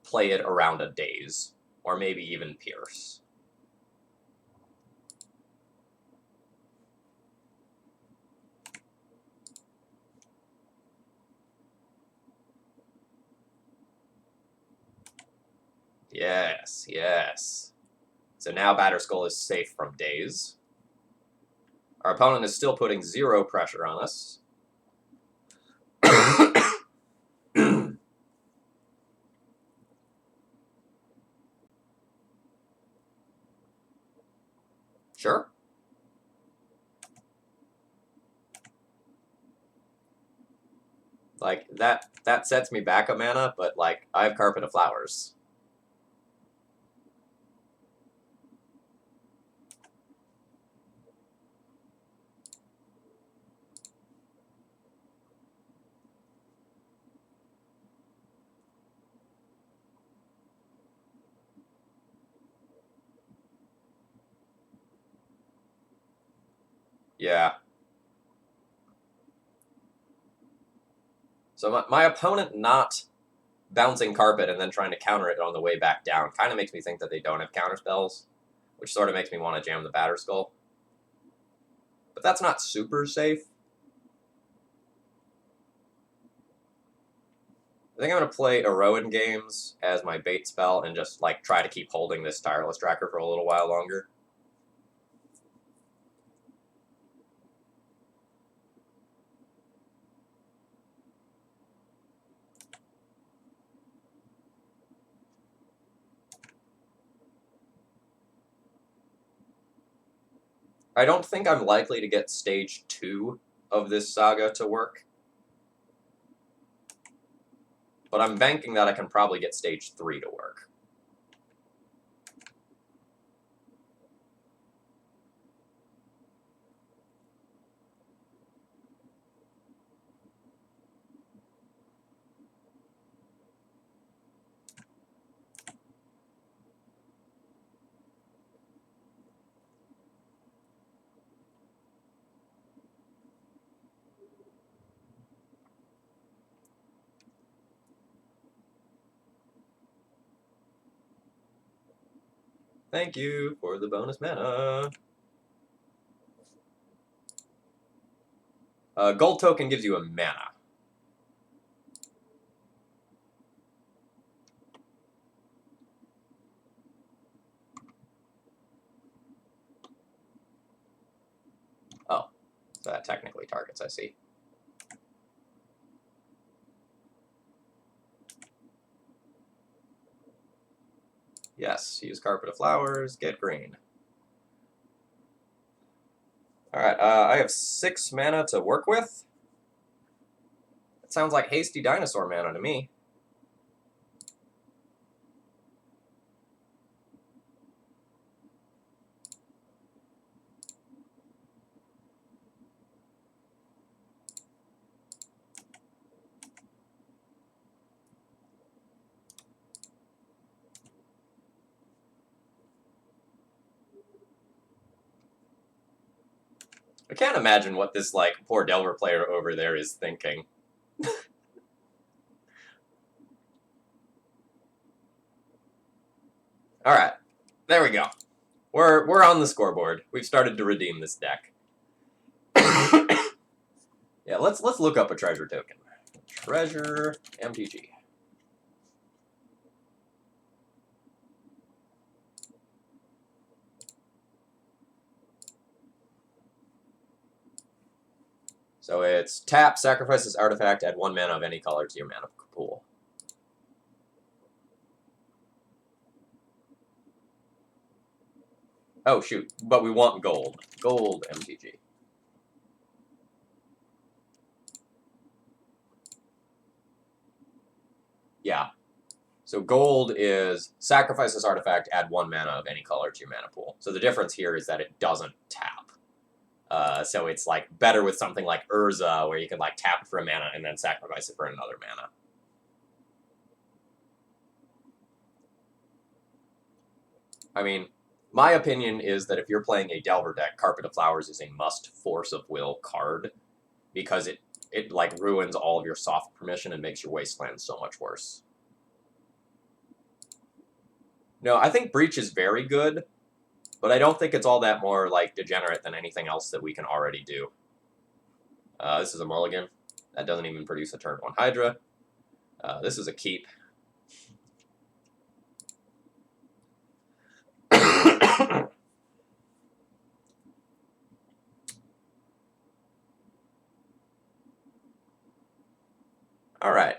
play it around a Daze, or maybe even Pierce. Yes, yes. So now Batterskull is safe from Daze. Our opponent is still putting 0 pressure on us. Sure. Like, that sets me back a mana, but, like, I have Carpet of Flowers. Yeah. So my opponent not bouncing Carpet and then trying to counter it on the way back down kind of makes me think that they don't have counter spells, which sort of makes me want to jam the Batter Skull. But that's not super safe. I think I'm going to play Iroan games as my bait spell and just like try to keep holding this Tireless Tracker for a little while longer. I don't think I'm likely to get stage 2 of this saga to work. But I'm banking that I can probably get stage 3 to work. Thank you for the bonus mana. Gold token gives you a mana. Oh, so that technically targets, I see. Yes, use Carpet of Flowers, get green. Alright, I have 6 mana to work with. It sounds like Hasty Dinosaur mana to me. I can't imagine what this, like, poor Delver player over there is thinking. Alright, there we go. We're on the scoreboard. We've started to redeem this deck. Yeah, let's look up a treasure token. Treasure MTG. So it's tap, sacrifice this artifact, add 1 mana of any color to your mana pool. Oh, shoot. But we want gold. Gold MTG. Yeah. So gold is sacrifice this artifact, add 1 mana of any color to your mana pool. So the difference here is that it doesn't tap. So it's like better with something like Urza, where you can like tap it for a mana and then sacrifice it for another mana. I mean, my opinion is that if you're playing a Delver deck, Carpet of Flowers is a must Force of Will card, because it like ruins all of your soft permission and makes your wasteland so much worse. No, I think Breach is very good, but I don't think it's all that more like degenerate than anything else that we can already do. This is a mulligan. That doesn't even produce a turn 1 Hydra. This is a keep. All right.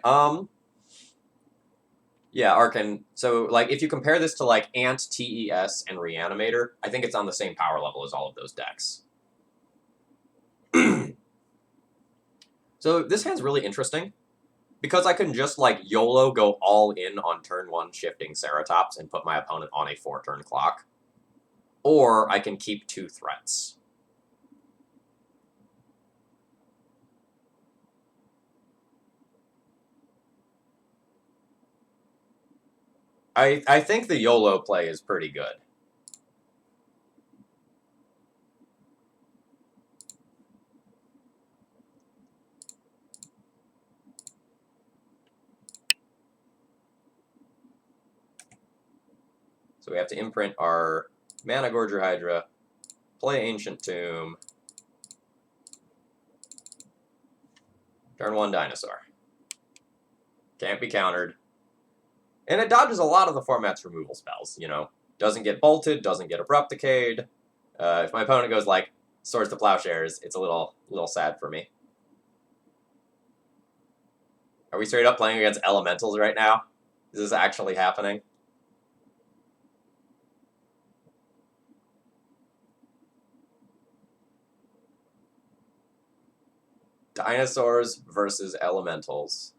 Yeah, Arcan. So, like, if you compare this to, like, Ant, TES, and Reanimator, I think it's on the same power level as all of those decks. So, this hand's really interesting, because I can just, like, YOLO go all in on turn 1 shifting Ceratops and put my opponent on a 4-turn clock. Or I can keep 2 threats. I think the YOLO play is pretty good. So we have to imprint our Mana Gorger Hydra, play Ancient Tomb, turn 1 Dinosaur. Can't be countered. And it dodges a lot of the format's removal spells, you know. Doesn't get bolted, doesn't get abrupt decayed. If my opponent goes like Swords to Plowshares, it's a little sad for me. Are we straight up playing against elementals right now? Is this actually happening? Dinosaurs versus elementals.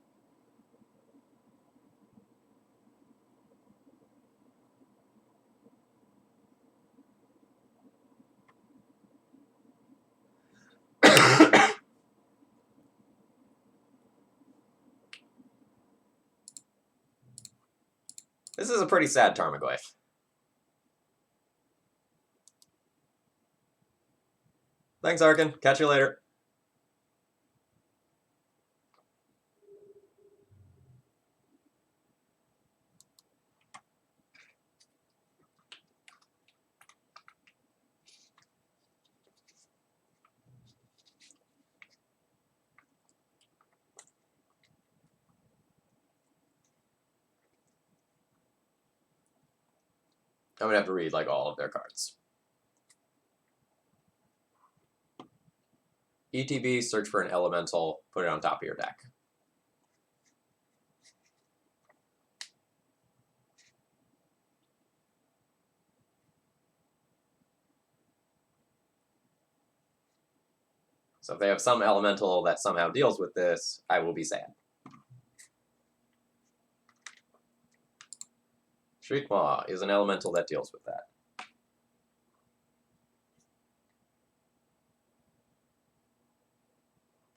This is a pretty sad Tarmogoyf. Thanks, Arkin. Catch you later. I'm gonna have to read like all of their cards. ETB, search for an elemental, put it on top of your deck. So if they have some elemental that somehow deals with this, I will be sad. Shriekmaw is an elemental that deals with that.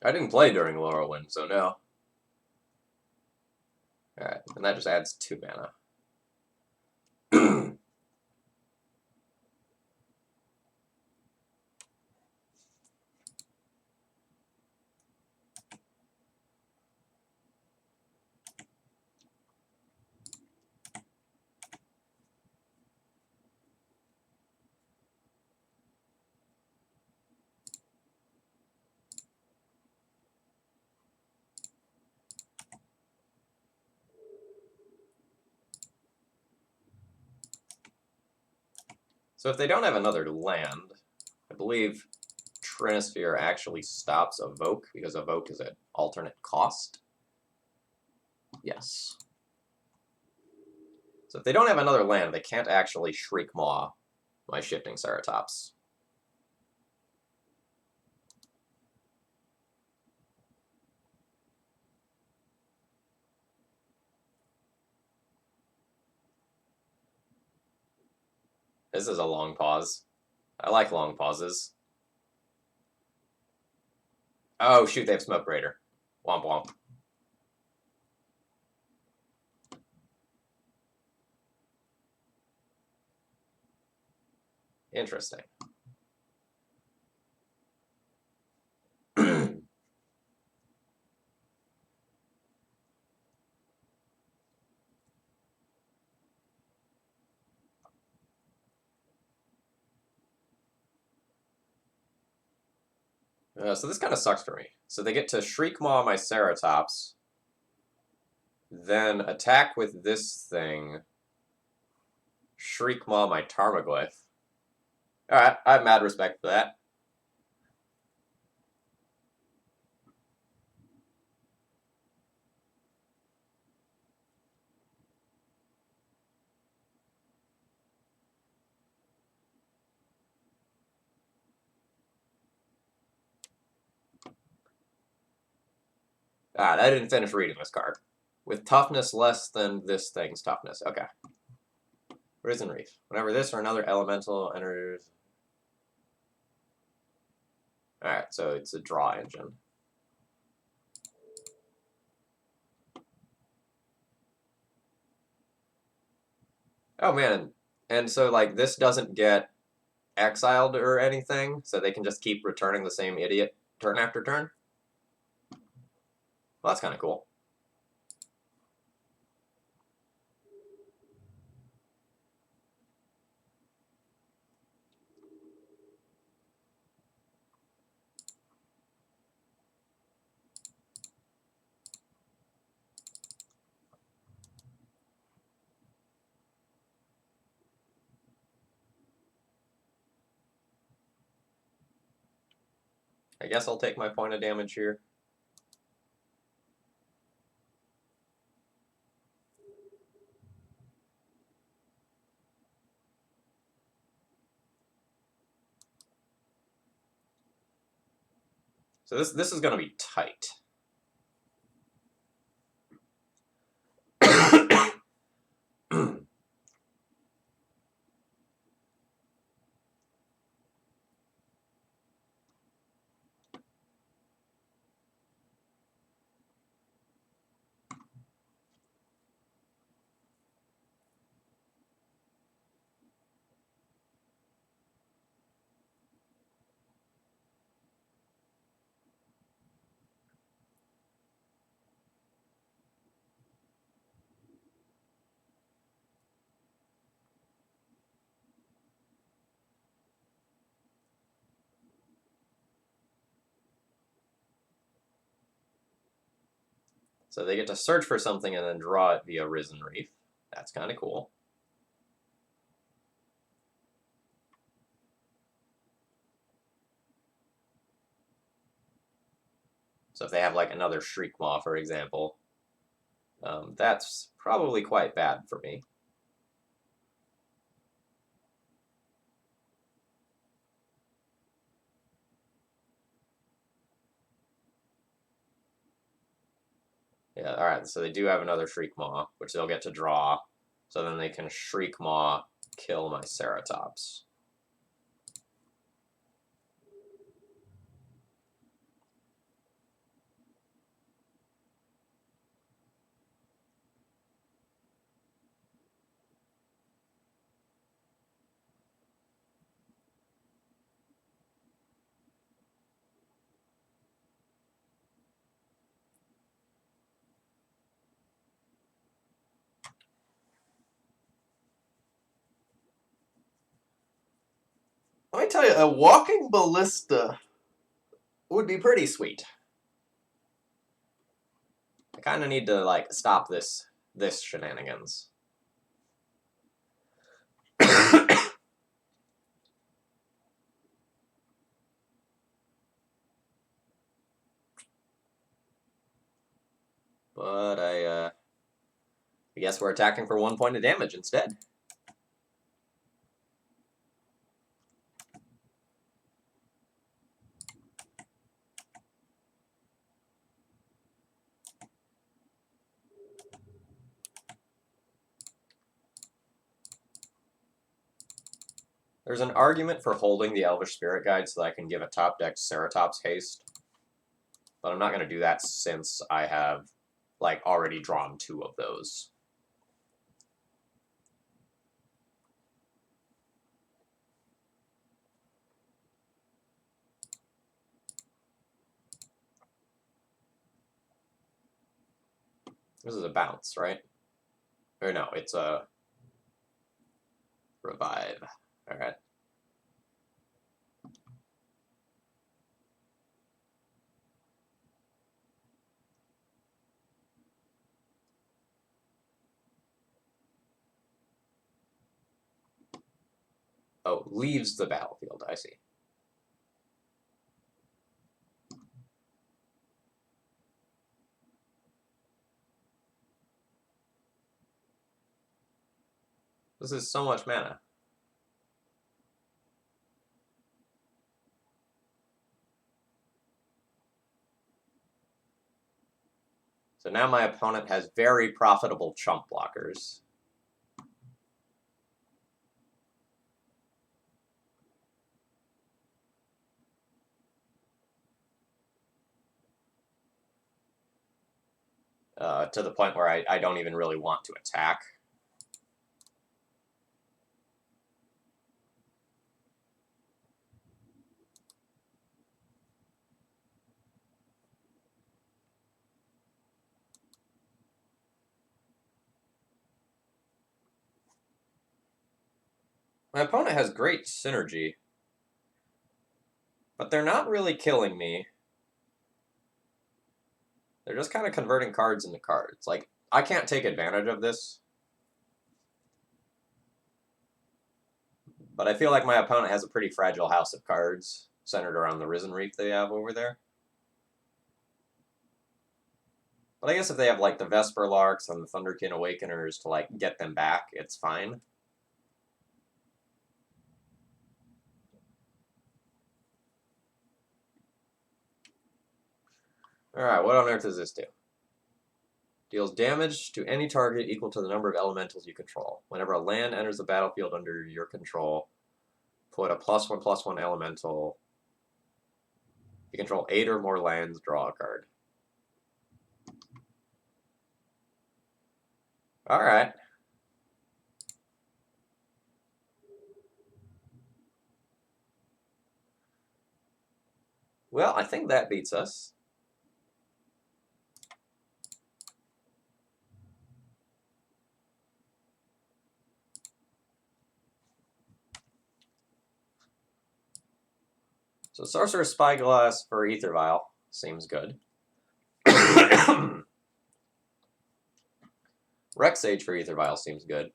I didn't play during Laurelwind, so no. Alright, and that just adds 2 mana. So if they don't have another land, I believe Trinisphere actually stops Evoke, because Evoke is an alternate cost. Yes. So if they don't have another land, they can't actually Shriekmaw my Shifting Ceratops. This is a long pause. I like long pauses. Oh, shoot, they have Smoke Raider. Womp womp. Interesting. So this kind of sucks for me. So they get to Shriekmaw my Ceratops, then attack with this thing, Shriekmaw my Tarmogoyf. Alright, I have mad respect for that. I didn't finish reading this card. With toughness less than this thing's toughness. Okay. Risen Reef. Whenever this or another elemental enters... Alright, so it's a draw engine. Oh man, and so like this doesn't get exiled or anything, so they can just keep returning the same idiot turn after turn? Well, that's kind of cool. I guess I'll take my point of damage here. So this is going to be tight. So they get to search for something and then draw it via Risen Reef. That's kind of cool. So if they have like another Shriekmaw, for example, that's probably quite bad for me. Yeah, alright, so they do have another Shriekmaw, which they'll get to draw. So then they can Shriekmaw kill my Ceratops. Let me tell you, a walking ballista would be pretty sweet. I kind of need to like stop this shenanigans. But I guess we're attacking for 1 point of damage instead. There's an argument for holding the Elvish Spirit Guide so that I can give a top deck Ceratops haste. But I'm not going to do that since I have like already drawn 2 of those. This is a bounce, right? Or no, it's a revive. Alright. Oh, leaves the battlefield, I see. This is so much mana. So now my opponent has very profitable chump blockers. To the point where I don't even really want to attack. My opponent has great synergy, but they're not really killing me. They're just kind of converting cards into cards. Like, I can't take advantage of this. But I feel like my opponent has a pretty fragile house of cards. centered around the Risen Reef they have over there. But I guess if they have, like, the Vesper Larks and the Thunderkin Awakeners to, like, get them back, it's fine. Alright, what on earth does this do? Deals damage to any target equal to the number of elementals you control. Whenever a land enters the battlefield under your control, put a +1/+1 elemental. If you control 8 or more lands, draw a card. Alright. Well, I think that beats us. So Sorcerer's Spyglass for Ether Vial seems good. Rex Sage for Ether Vial seems good.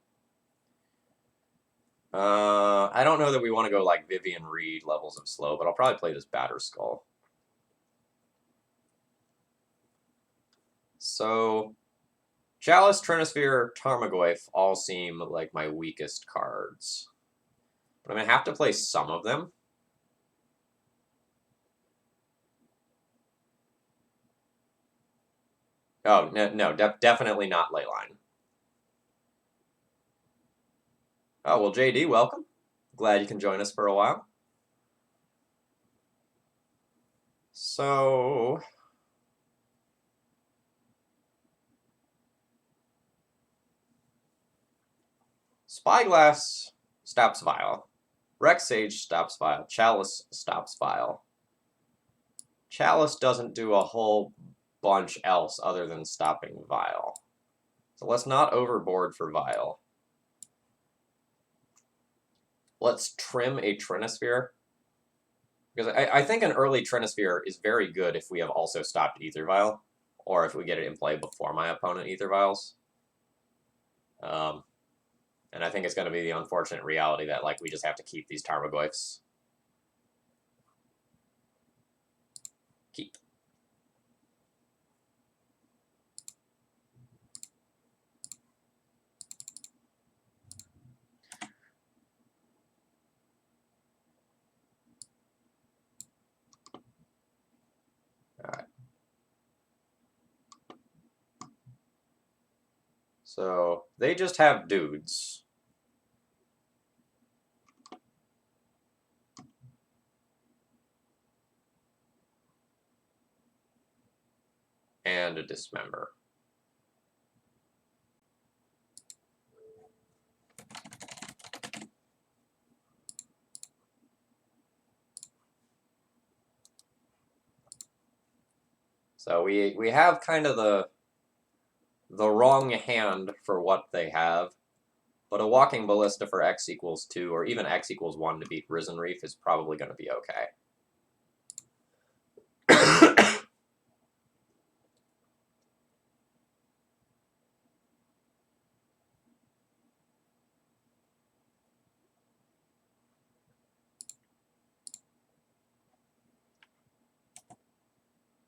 I don't know that we want to go like Vivian Reed levels of slow, but I'll probably play this Batterskull. So Chalice, Trinisphere, Tarmogoyf all seem like my weakest cards. But I'm going to have to play some of them. Oh, no, definitely not Leyline. Oh, well, JD, welcome. Glad you can join us for a while. So... Spyglass stops Vial. Rex Sage stops Vial. Chalice stops Vial. Chalice doesn't do a whole bunch else other than stopping Vial. So let's not overboard for Vial. Let's trim a Trinisphere. Because I think an early Trinisphere is very good if we have also stopped Ether Vial, or if we get it in play before my opponent Ether Vials. And I think it's going to be the unfortunate reality that, like, we just have to keep these Tarmogoyfs. Keep. Alright. So, they just have dudes. And a Dismember. So we have kind of the wrong hand for what they have, but a Walking Ballista for X equals 2, or even X equals 1 to beat Risen Reef is probably going to be okay.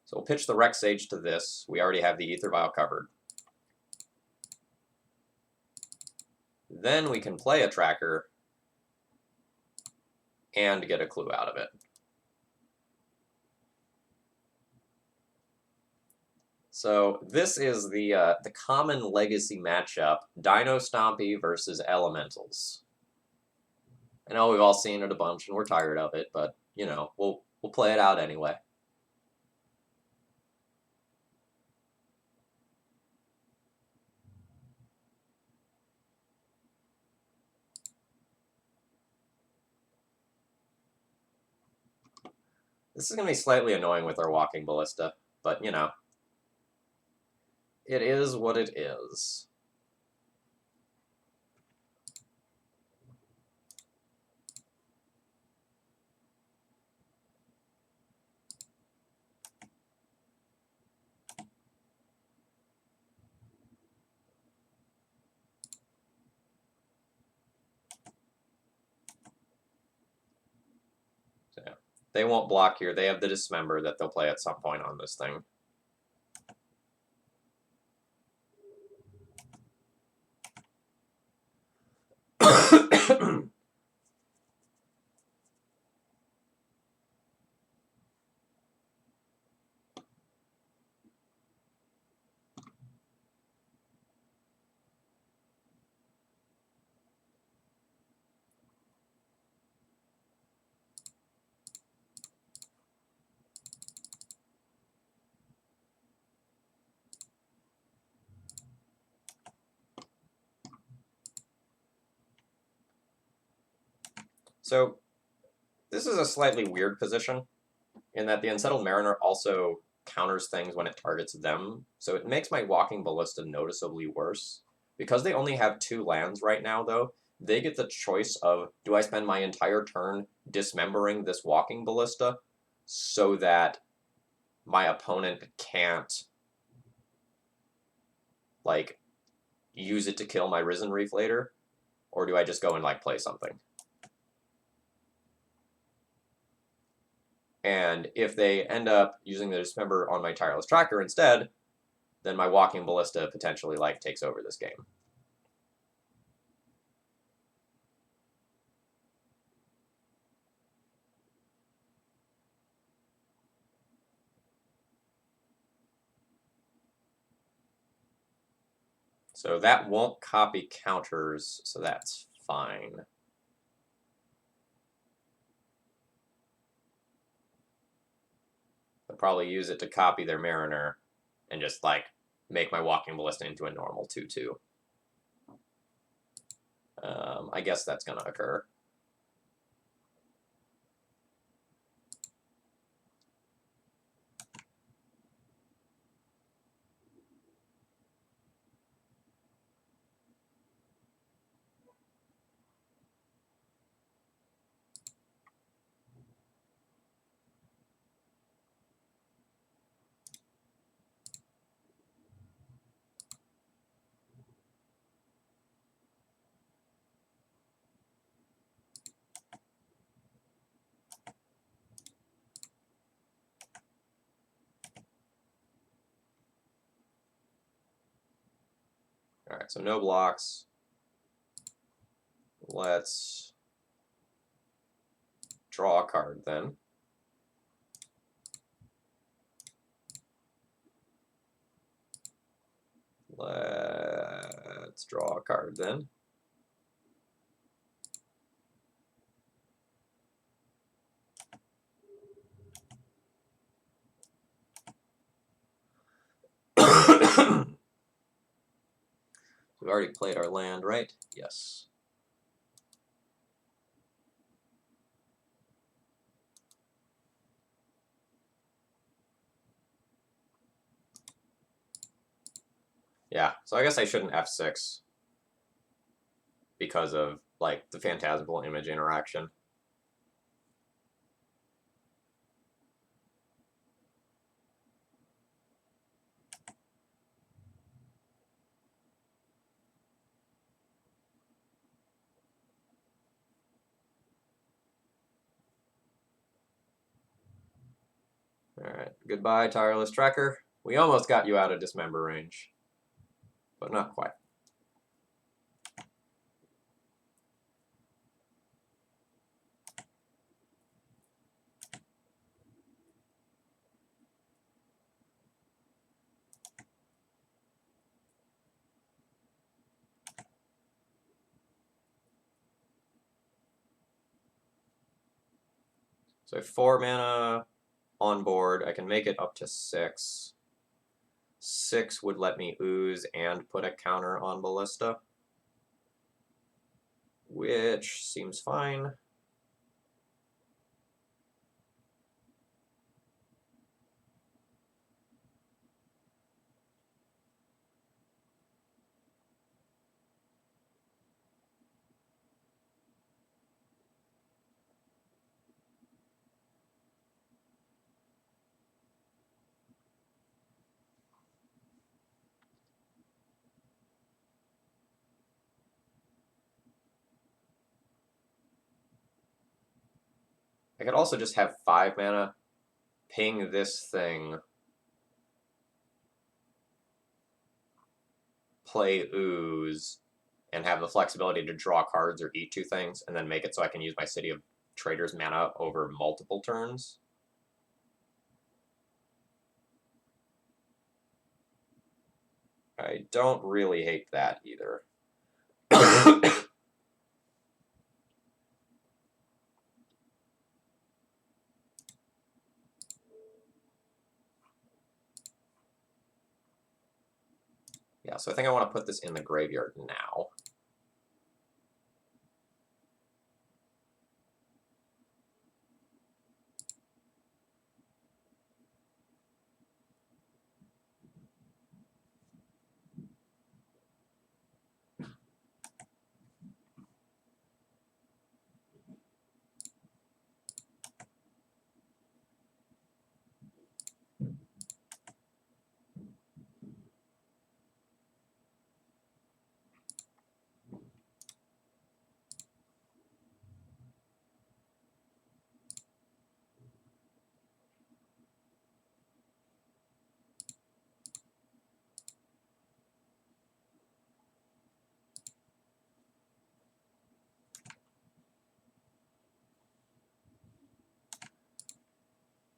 So we'll pitch the Rex Sage to this. We already have the Ether Vial covered. Then we can play a Tracker and get a clue out of it. So this is the common legacy matchup: Dino Stompy versus Elementals. I know we've all seen it a bunch and we're tired of it, but you know, we'll play it out anyway. This is going to be slightly annoying with our Walking Ballista, but, you know, it is what it is. So, They won't block here. They have the Dismember that they'll play at some point on this thing. So this is a slightly weird position in that the Unsettled Mariner also counters things when it targets them, so it makes my Walking Ballista noticeably worse. Because they only have 2 lands right now, though, they get the choice of, do I spend my entire turn dismembering this Walking Ballista so that my opponent can't, like, use it to kill my Risen Reef later? Or do I just go and, like, play something? And if they end up using the Dismember on my Tireless Tracker instead, then my Walking Ballista potentially, like, takes over this game. So that won't copy counters, so that's fine. They'll probably use it to copy their Mariner and just, like, make my Walking Ballista into a normal 2/2. I guess that's going to occur. All right, so no blocks. Let's draw a card then. Let's draw a card then. We've already played our land, right? Yes. Yeah, so I guess I shouldn't F6 because of, like, the Phantasmal Image interaction. Alright, goodbye, Tireless Tracker. We almost got you out of Dismember range, but not quite. So I have 4 mana on board. I can make it up to 6. 6 would let me ooze and put a counter on Ballista, which seems fine. I could also just have 5 mana, ping this thing, play Ooze, and have the flexibility to draw cards or eat 2 things, and then make it so I can use my City of Traders mana over multiple turns. I don't really hate that either. Yeah, so I think I want to put this in the graveyard now.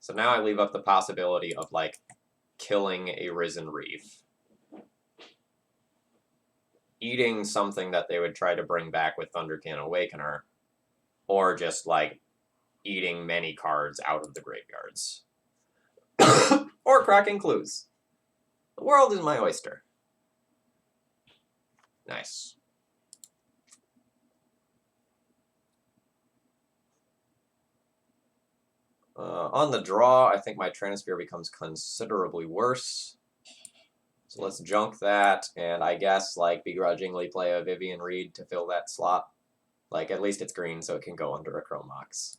So now I leave up the possibility of, like, killing a Risen Reef, eating something that they would try to bring back with Thunderkin Awakener, or just, like, eating many cards out of the graveyards. Or cracking clues. The world is my oyster. Nice. On the draw, I think my Transphere becomes considerably worse. So let's junk that, and I guess, like, begrudgingly play a Vivian Reed to fill that slot. Like, at least it's green, so it can go under a Chrome Mox.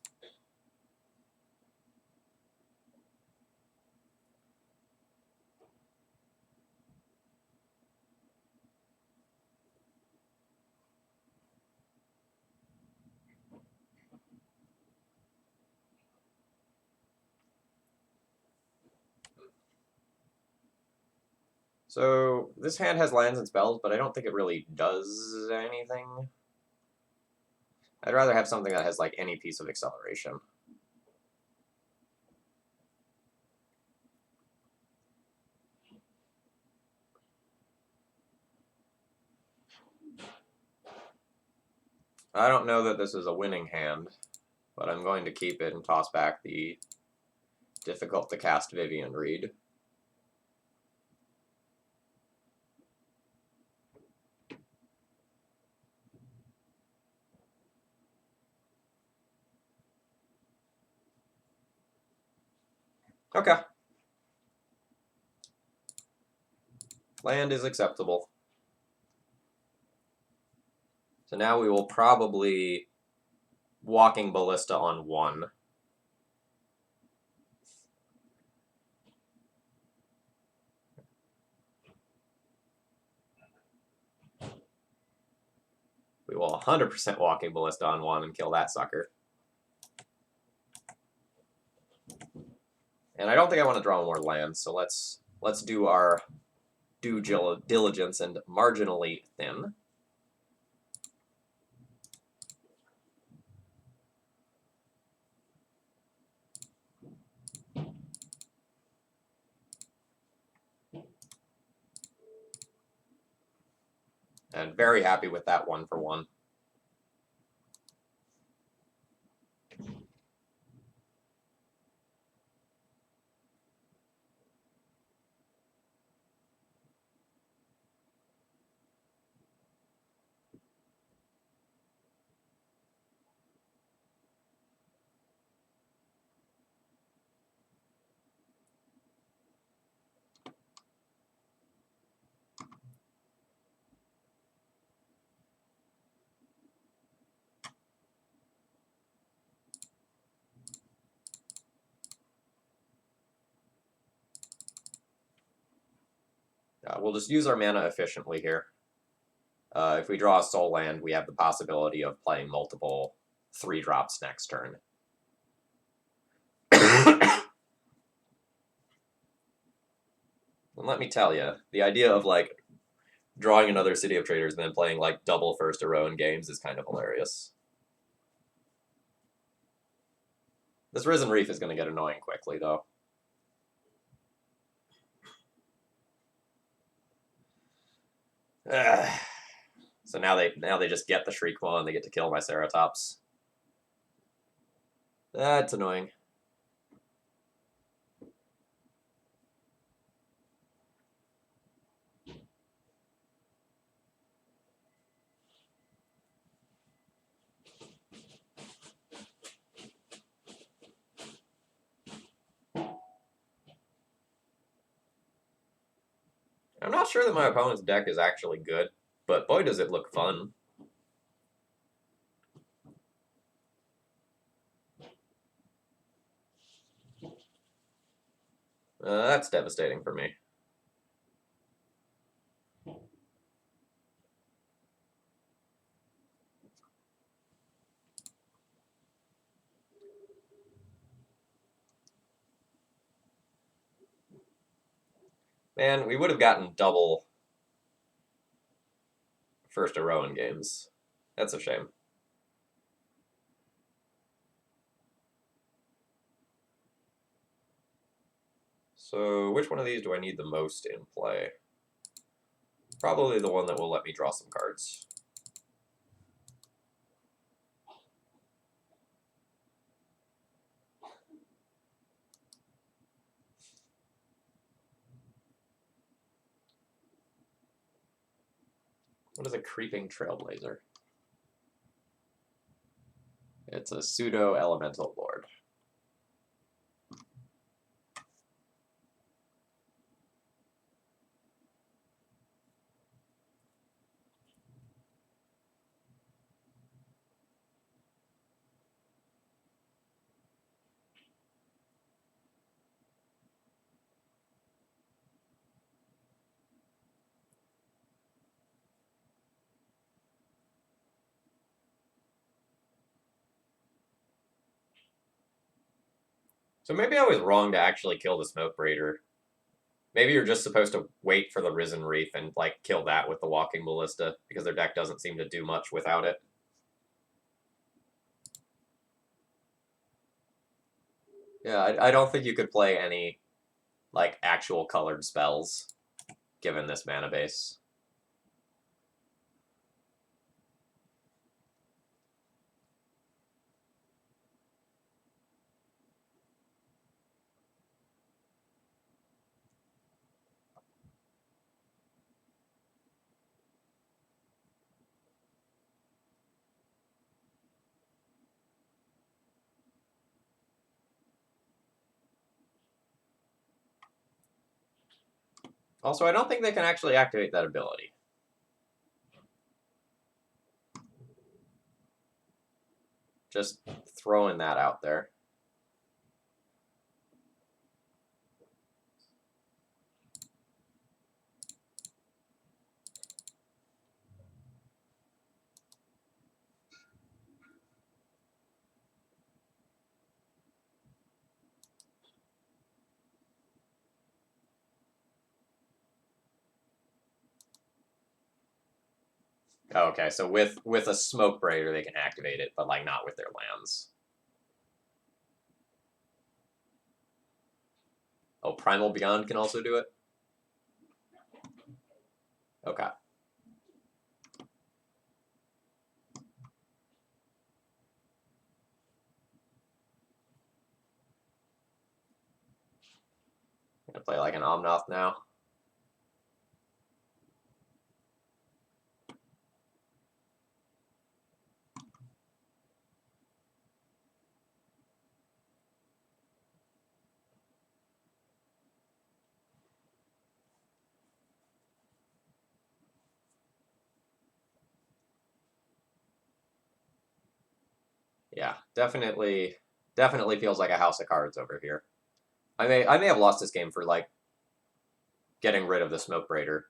So this hand has lands and spells, but I don't think it really does anything. I'd rather have something that has, like, any piece of acceleration. I don't know that this is a winning hand, but I'm going to keep it and toss back the difficult to cast Vivian Reed. Okay. Land is acceptable. So now we will probably Walking Ballista on 1. We will 100% Walking Ballista on 1 and kill that sucker. And I don't think I want to draw more lands, so let's do our due diligence and marginally thin. And very happy with that 1-for-1. We'll just use our mana efficiently here. If we draw a soul land, we have the possibility of playing multiple 3-drops next turn. And let me tell you, the idea of like drawing another City of Traders and then playing like double first Iroan games is kind of hilarious. This Risen Reef is going to get annoying quickly, though. So now they just get the Shriekmaw and they get to kill my Ceratops. That's annoying. I'm not sure that my opponent's deck is actually good, but boy does it look fun. That's devastating for me. Man, we would have gotten double first Iroan games. That's a shame. So which one of these do I need the most in play? Probably the one that will let me draw some cards. What is a Creeping Trailblazer? It's a pseudo elemental lord. So maybe I was wrong to actually kill the Smoke Breeder. Maybe you're just supposed to wait for the Risen Reef and like kill that with the Walking Ballista because their deck doesn't seem to do much without it. Yeah, I don't think you could play any like actual colored spells given this mana base. Also, I don't think they can actually activate that ability. Just throwing that out there. Oh, okay, so with a Smoke Breaker they can activate it, but like not with their lands. Oh, Primal Beyond can also do it? Okay. I'm gonna play like an Omnath now. Yeah, definitely feels like a house of cards over here. I may have lost this game for like getting rid of the Smoke Breaker.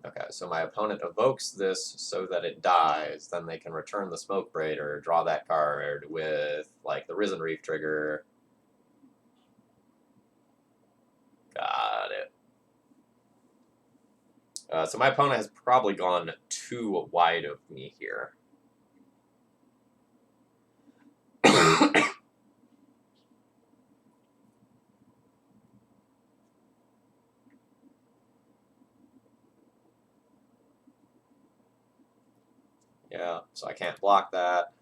Okay, so my opponent evokes this so that it dies. Then they can return the Smoke Raider, draw that card with, like, the Risen Reef trigger. Got it. So my opponent has probably gone too wide of me here. Yeah, so I can't block that.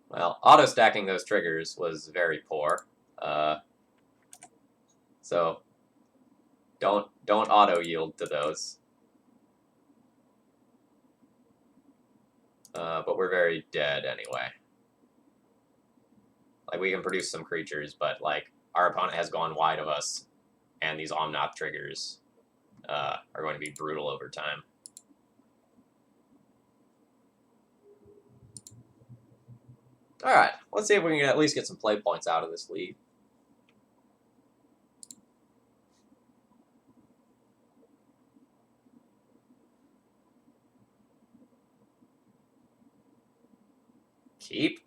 Well, auto-stacking those triggers was very poor. So don't auto-yield to those. But we're very dead anyway. Like, we can produce some creatures, but, like, our opponent has gone wide of us, and these Omnath triggers are going to be brutal over time. Alright, let's see if we can at least get some play points out of this league. Keep.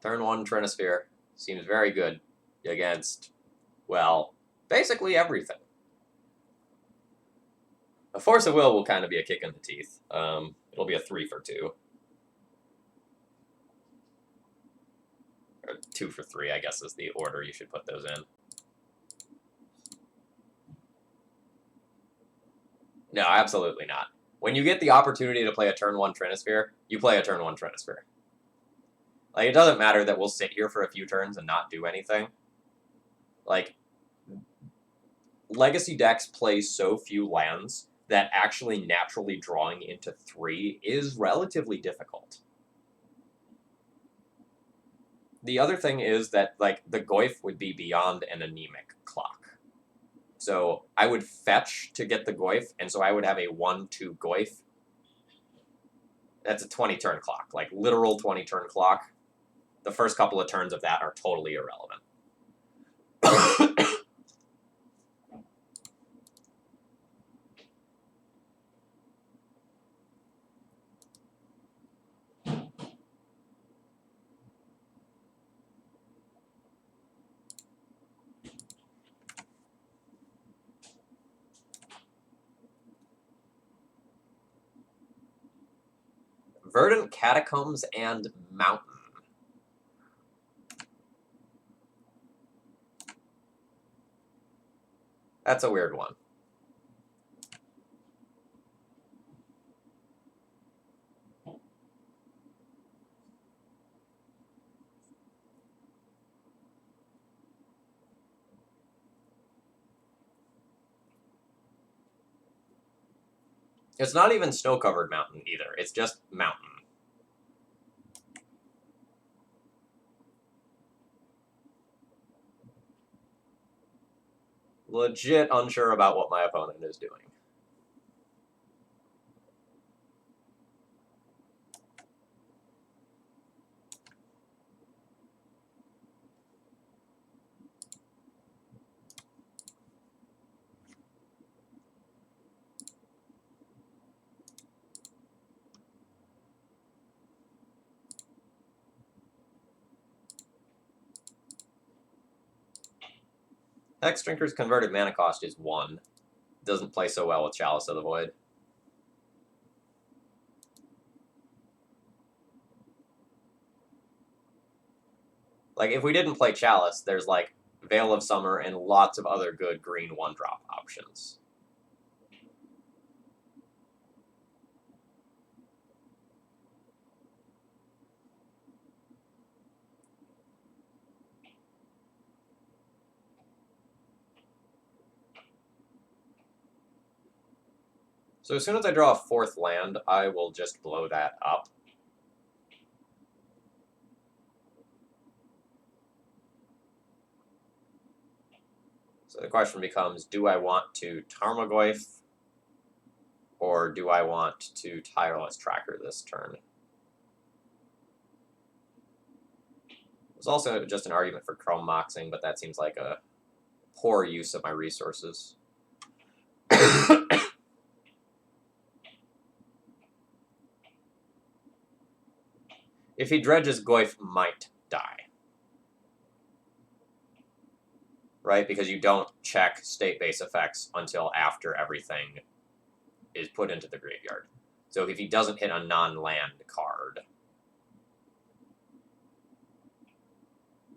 Turn 1 Trinosphere. Seems very good against, well, basically everything. A Force of Will kind of be a kick in the teeth. It'll be a 3 for 2. Or 2 for 3, I guess, is the order you should put those in. No, absolutely not. When you get the opportunity to play a turn 1 Trinosphere, you play a turn 1 Trinosphere. Like, it doesn't matter that we'll sit here for a few turns and not do anything. Like, Legacy decks play so few lands that actually naturally drawing into 3 is relatively difficult. The other thing is that, like, the Goyf would be beyond an anemic clock. So I would fetch to get the Goyf, and so I would have a 1-2 Goyf. That's a 20-turn clock, like literal 20-turn clock. The first couple of turns of that are totally irrelevant. Verdant Catacombs and Mountain. That's a weird one. It's not even snow-covered mountain either. It's just mountain. Legit unsure about what my opponent is doing. Hexdrinker's converted mana cost is 1. Doesn't play so well with Chalice of the Void. Like, if we didn't play Chalice, there's, like, Veil of Summer and lots of other good green 1-drop options. So as soon as I draw a 4th land, I will just blow that up. So the question becomes, do I want to Tarmogoyf, or do I want to Tireless Tracker this turn? There's also just an argument for Chrome Moxing, but that seems like a poor use of my resources. If he dredges, Goyf might die. Right? Because you don't check state-based effects until after everything is put into the graveyard. So if he doesn't hit a non-land card,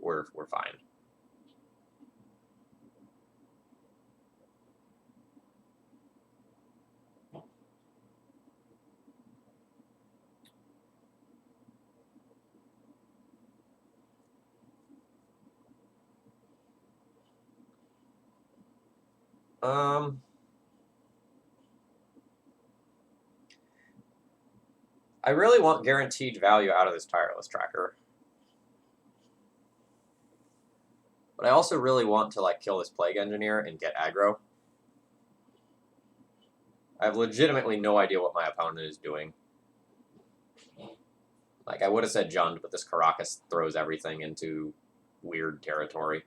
we're fine. I really want guaranteed value out of this Tireless Tracker. But I also really want to like kill this Plague Engineer and get aggro. I have legitimately no idea what my opponent is doing. Like, I would have said Jund, but this Caracas throws everything into weird territory.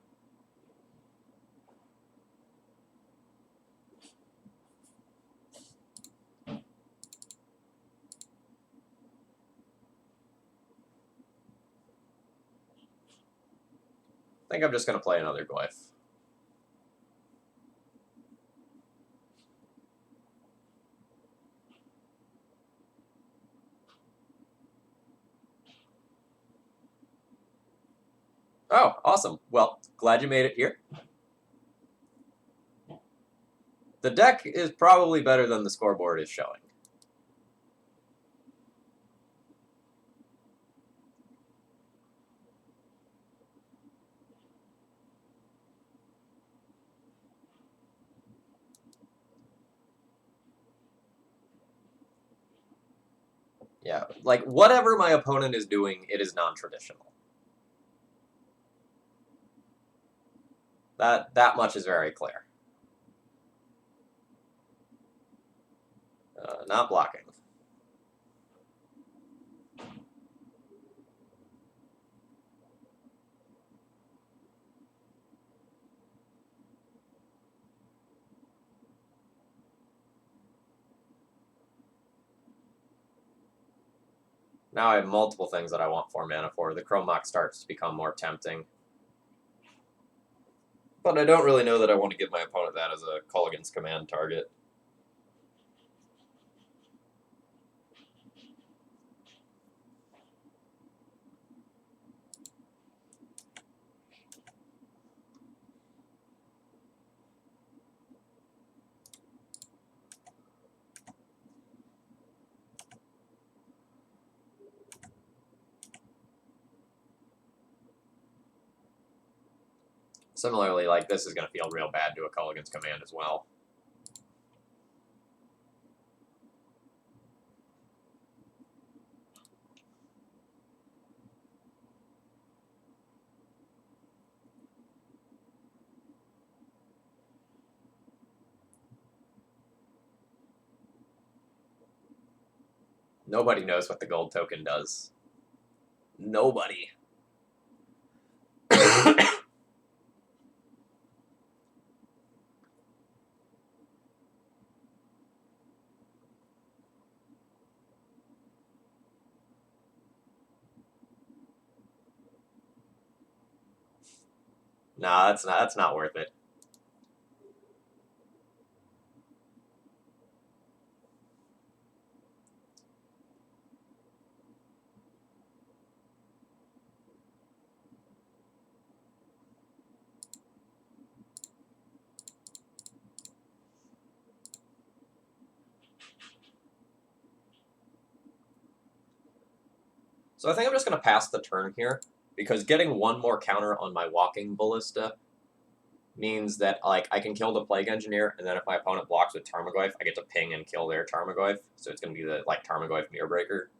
I think I'm just going to play another Glyph. Oh, awesome. Well, glad you made it here. The deck is probably better than the scoreboard is showing. Yeah, like, whatever my opponent is doing, it is non-traditional. That much is very clear. Not blocking. Now I have multiple things that I want 4 mana for. The Chrome Mox starts to become more tempting. But I don't really know that I want to give my opponent that as a Culligan's Command target. Similarly, like, this is going to feel real bad to a Culligan's Command as well. Nobody knows what the gold token does. Nobody. Nah, that's not worth it. So I think I'm just going to pass the turn here, because getting one more counter on my Walking Ballista means that like I can kill the Plague Engineer, and then if my opponent blocks with Tarmogoyf, I get to ping and kill their Tarmogoyf. So it's going to be the like Tarmogoyf Mirror Breaker.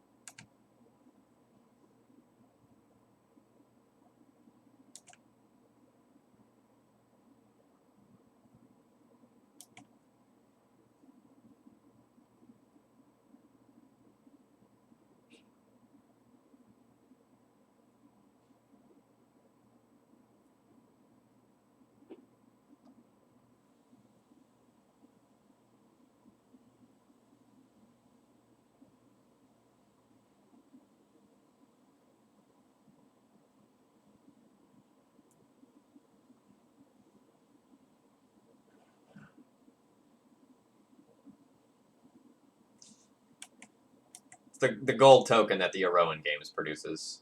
The gold token that the Iroan games produces.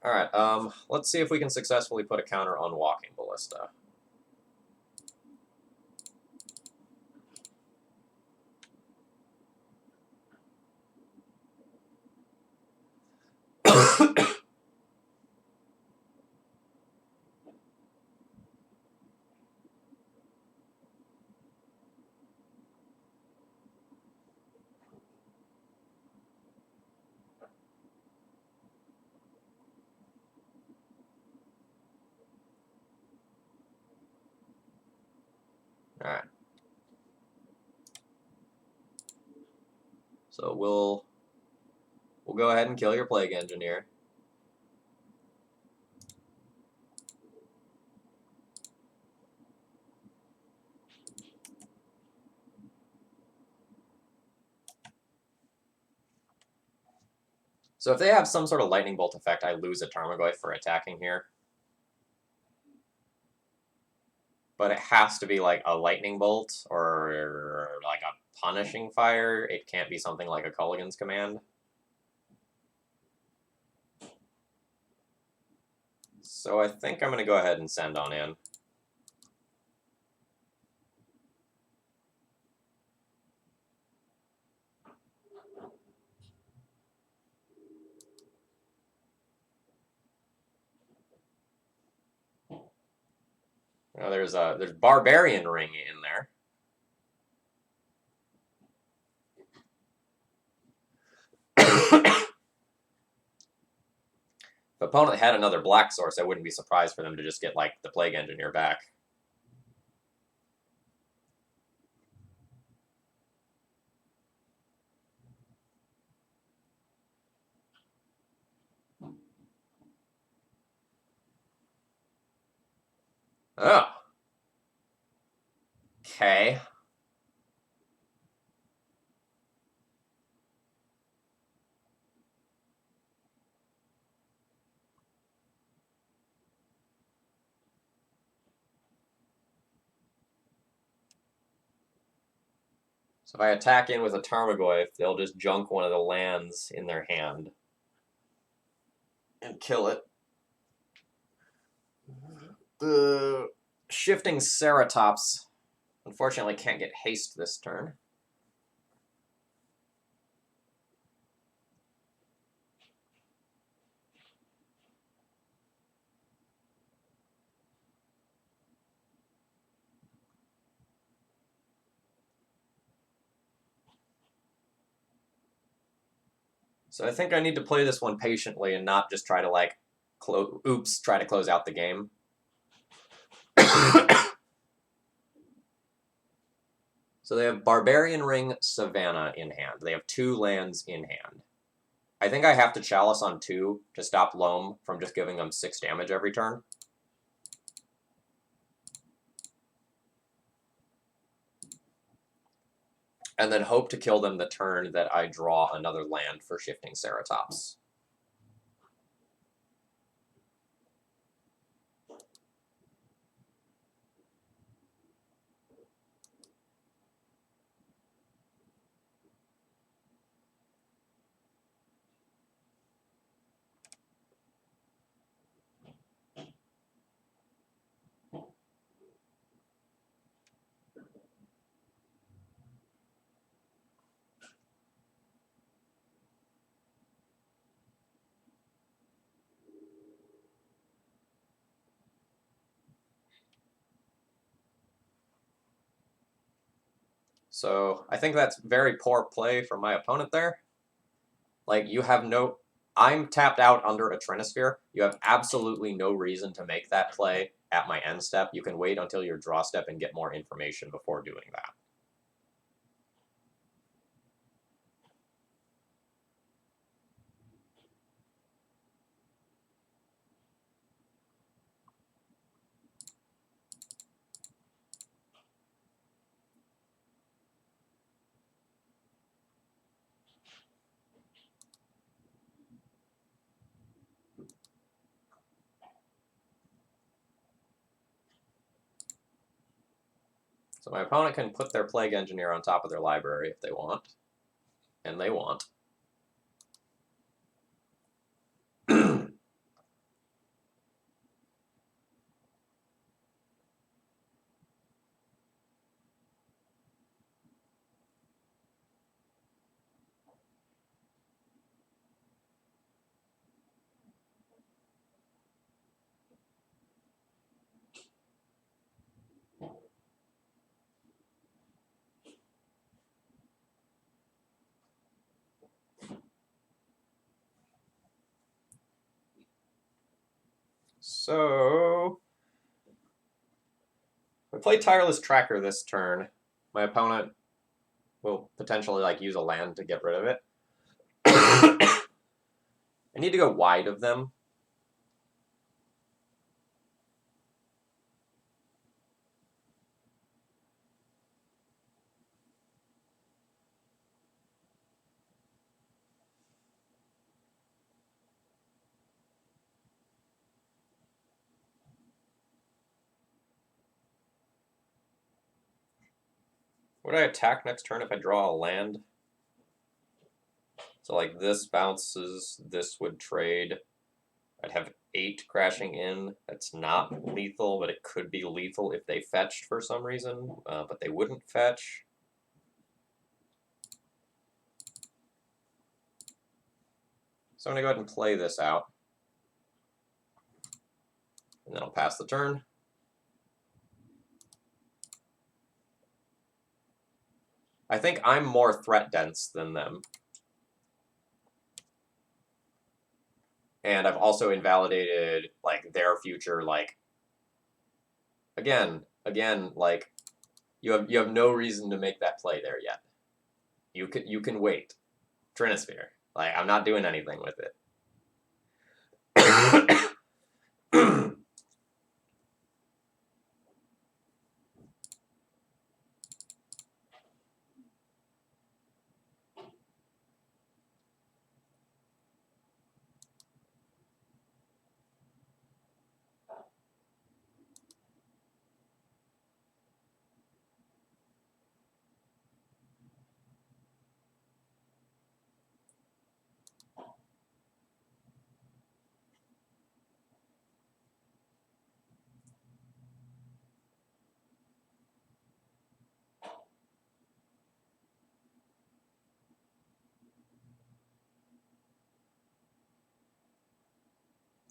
Alright, let's see if we can successfully put a counter on Walking Ballista. Alright. So we'll go ahead and kill your Plague Engineer. So if they have some sort of lightning bolt effect, I lose a Tarmogoyf for attacking here. But it has to be like a lightning bolt or like a punishing fire. It can't be something like a Culligan's Command. So I think I'm going to go ahead and send on in. Now there's Barbarian Ring in there. If opponent had another black source, I wouldn't be surprised for them to just get like the Plague Engineer back. Oh. Okay. So if I attack in with a Tarmogoyf, they'll just junk one of the lands in their hand and kill it. The Shifting Ceratops unfortunately can't get haste this turn. So I think I need to play this one patiently and not just try to like, try to close out the game. So they have Barbarian Ring, Savannah in hand. They have 2 lands in hand. I think I have to Chalice on 2 to stop Loam from just giving them 6 damage every turn. And then hope to kill them the turn that I draw another land for Shifting Ceratops. So I think that's very poor play from my opponent there. Like, you have no... I'm tapped out under a Trinisphere. You have absolutely no reason to make that play at my end step. You can wait until your draw step and get more information before doing that. So my opponent can put their Plague Engineer on top of their library if they want. And they want. So, if I play Tireless Tracker this turn, my opponent will potentially like use a land to get rid of it. I need to go wide of them. Would I attack next turn if I draw a land? So like this bounces, this would trade. I'd have 8 crashing in. That's not lethal, but it could be lethal if they fetched for some reason, but they wouldn't fetch. So I'm going to go ahead and play this out. And then I'll pass the turn. I think I'm more threat dense than them. And I've also invalidated like their future, like again, like you have no reason to make that play there yet. You can wait. Trinisphere. Like I'm not doing anything with it.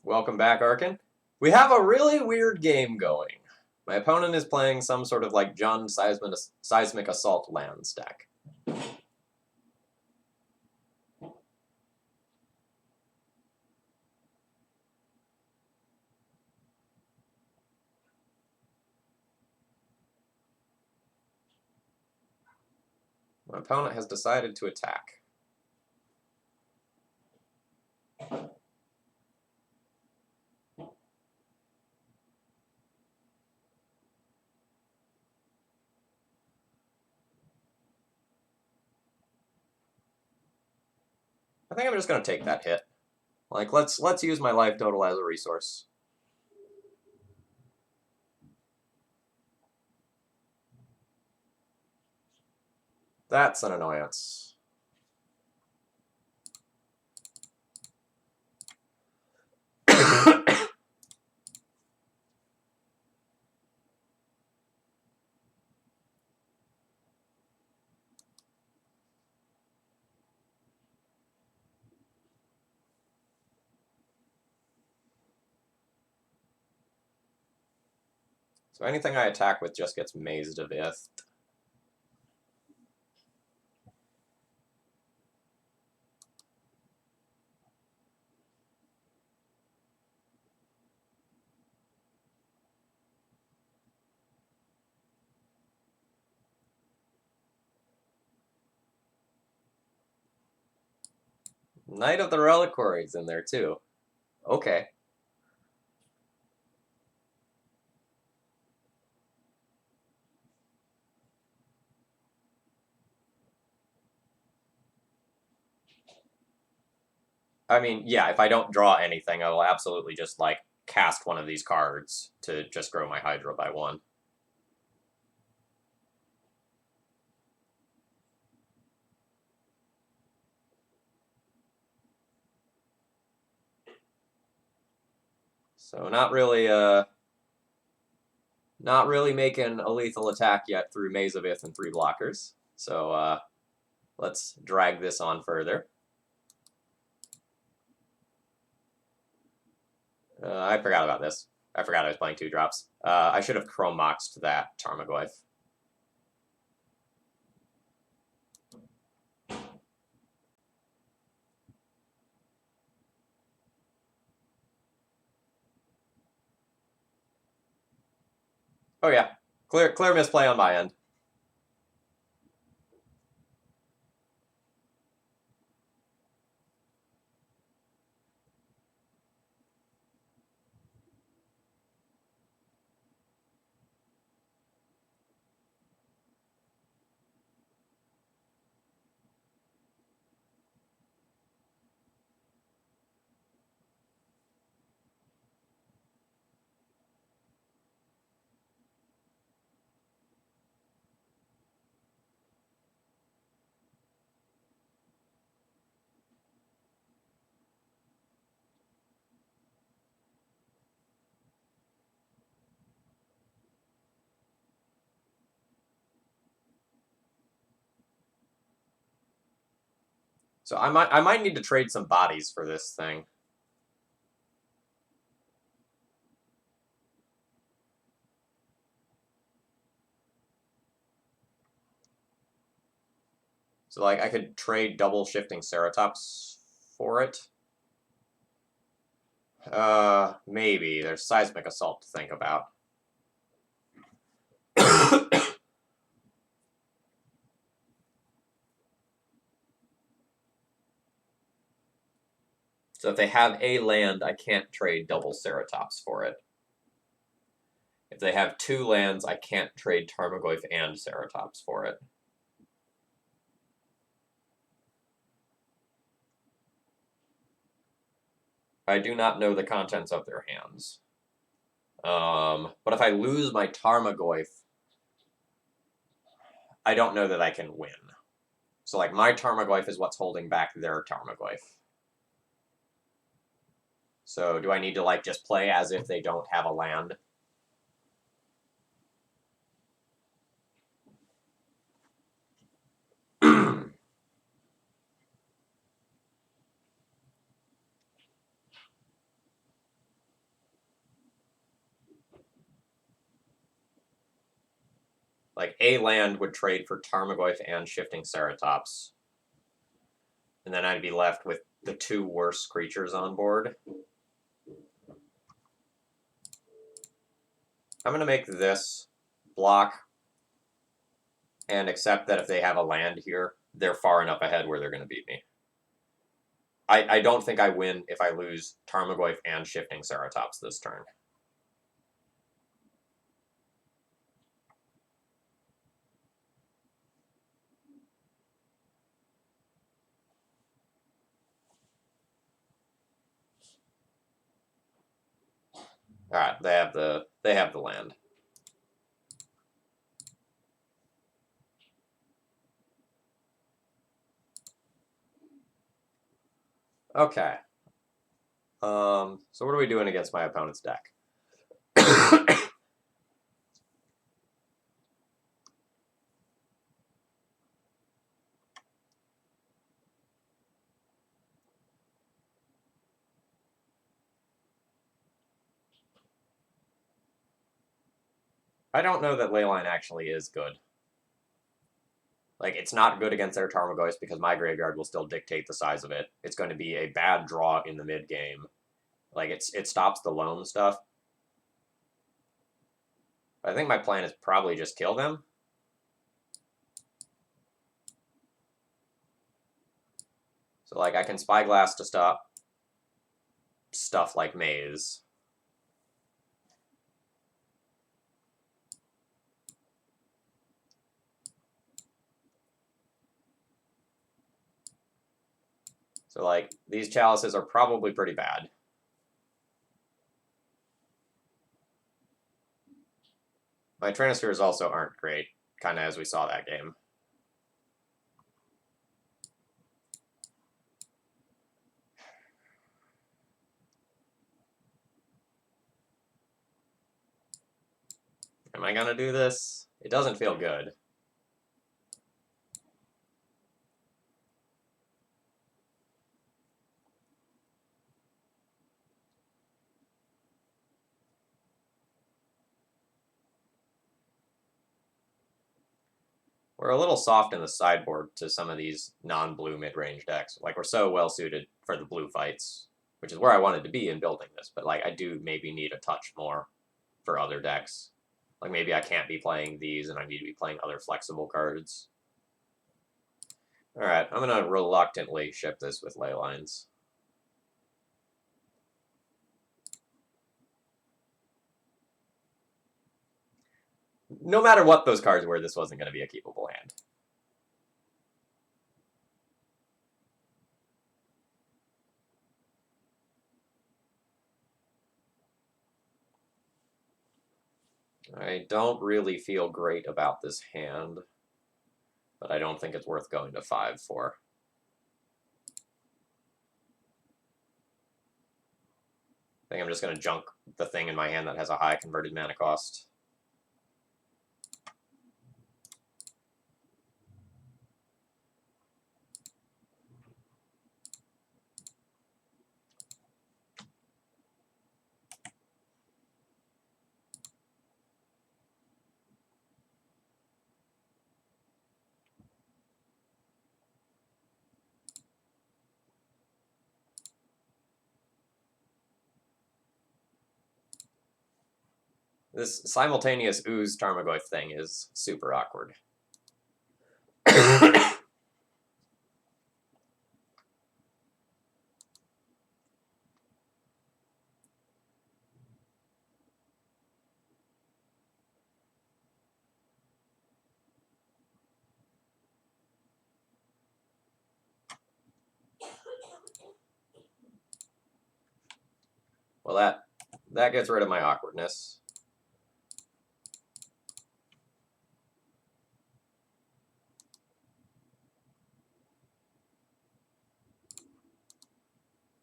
Welcome back, Arkin. We have a really weird game going. My opponent is playing some sort of like Jund Seismic Assault lands deck. My opponent has decided to attack. I think I'm just going to take that hit. Like, let's use my life total as a resource. That's an annoyance. So anything I attack with just gets mazed of Ith. Knight of the Reliquary's in there too. Okay. I mean, yeah, if I don't draw anything, I will absolutely just, like, cast one of these cards to just grow my Hydra by one. So not really making a lethal attack yet through Maze of Ith and 3 blockers. So let's drag this on further. I forgot about this. I forgot I was playing 2 drops. I should have Chrome Moxed that Tarmogoyf. Oh yeah, clear misplay on my end. So I might need to trade some bodies for this thing. So like I could trade double shifting Ceratops for it. Maybe there's seismic assault to think about. So if they have a land, I can't trade double Ceratops for it. If they have 2 lands, I can't trade Tarmogoyf and Ceratops for it. I do not know the contents of their hands. But if I lose my Tarmogoyf, I don't know that I can win. So like my Tarmogoyf is what's holding back their Tarmogoyf. So do I need to like just play as if they don't have a land? Like a land would trade for Tarmogoyf and Shifting Ceratops. And then I'd be left with the 2 worst creatures on board. I'm going to make this block and accept that if they have a land here, they're far enough ahead where they're going to beat me. I don't think I win if I lose Tarmogoyf and Shifting Ceratops this turn. All right, they have the land. Okay. So what are we doing against my opponent's deck? I don't know that Leyline actually is good. Like, it's not good against their Tarmogoyfs because my graveyard will still dictate the size of it. It's going to be a bad draw in the mid-game. Like, it stops the loan stuff. But I think my plan is probably just kill them. So, like, I can Spyglass to stop stuff like Maze. So, like, these chalices are probably pretty bad. My Tranispheres also aren't great, kind of as we saw that game. Am I gonna do this? It doesn't feel good. We're a little soft in the sideboard to some of these non-blue mid-range decks. Like, we're so well suited for the blue fights, which is where I wanted to be in building this. But, like, I do maybe need a touch more for other decks. Like, maybe I can't be playing these and I need to be playing other flexible cards. Alright, I'm going to reluctantly ship this with Ley Lines. No matter what those cards were, this wasn't going to be a keepable hand. I don't really feel great about this hand, but I don't think it's worth going to 5 for. I think I'm just going to junk the thing in my hand that has a high converted mana cost. This simultaneous ooze Tarmogoyf thing is super awkward. Well, that gets rid of my awkwardness.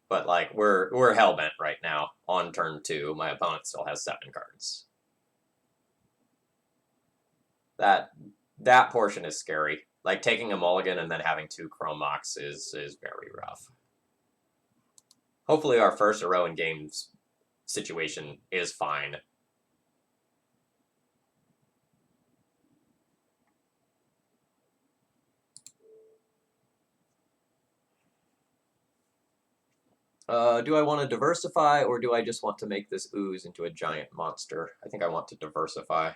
But, like, we're hellbent right now on turn 2. My opponent still has 7 cards. That portion is scary. Like, taking a mulligan and then having 2 Chrome Mox is very rough. Hopefully our first Iroan games situation is fine. Do I want to diversify, or do I just want to make this ooze into a giant monster? I think I want to diversify.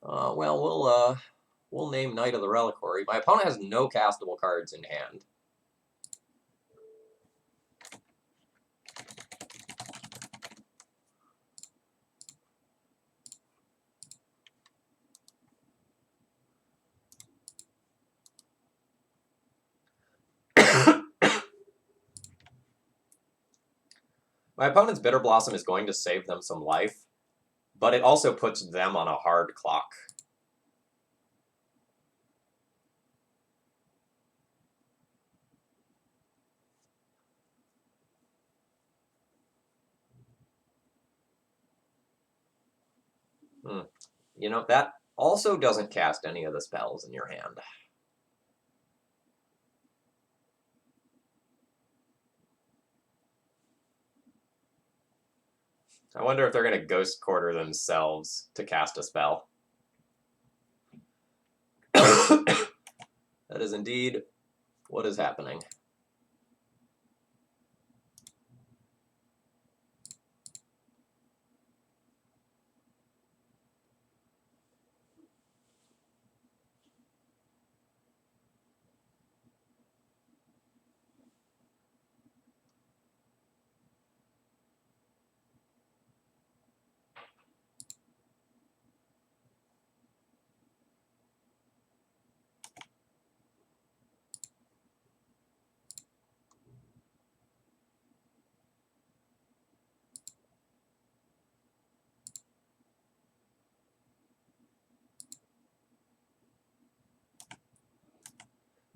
Well, we'll name Knight of the Reliquary. My opponent has no castable cards in hand. My opponent's Bitter Blossom is going to save them some life, but it also puts them on a hard clock. You know, that also doesn't cast any of the spells in your hand. I wonder if they're going to Ghost Quarter themselves to cast a spell. That is indeed what is happening.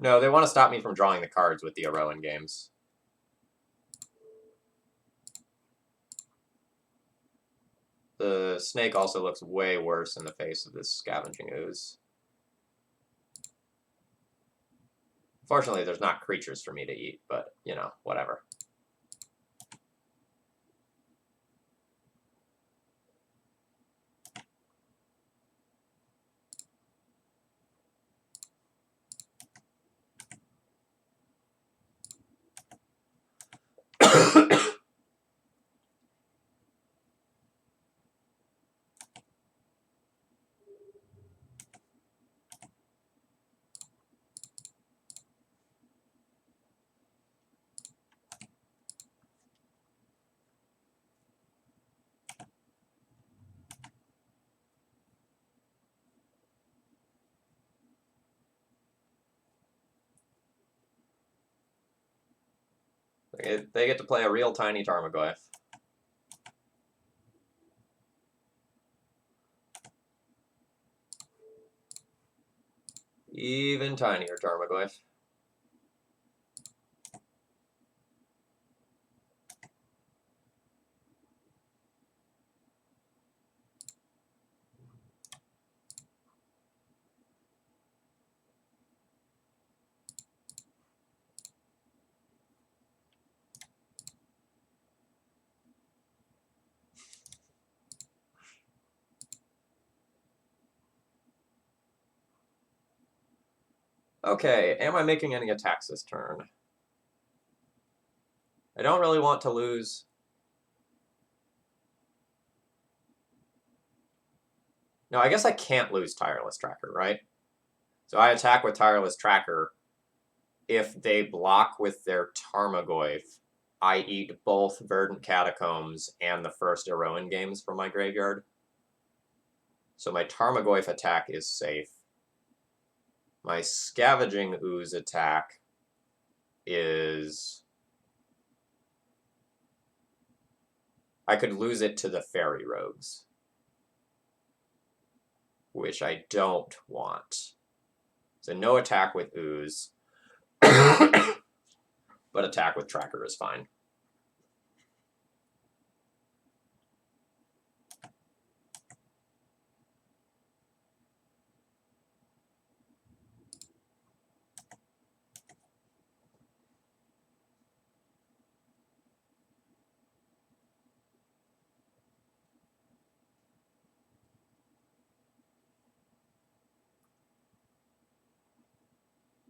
No, they want to stop me from drawing the cards with the Iroan games. The snake also looks way worse in the face of this scavenging ooze. Fortunately, there's not creatures for me to eat, but, you know, whatever. They get to play a real tiny Tarmogoyf. Even tinier Tarmogoyf. Okay, am I making any attacks this turn? I don't really want to lose. No, I guess I can't lose Tireless Tracker, right? So I attack with Tireless Tracker. If they block with their Tarmogoyf, I eat both Verdant Catacombs and the first Iroan games from my graveyard. So my Tarmogoyf attack is safe. My Scavenging Ooze attack is... I could lose it to the Fairy Rogues, which I don't want. So no attack with Ooze, but attack with Tracker is fine.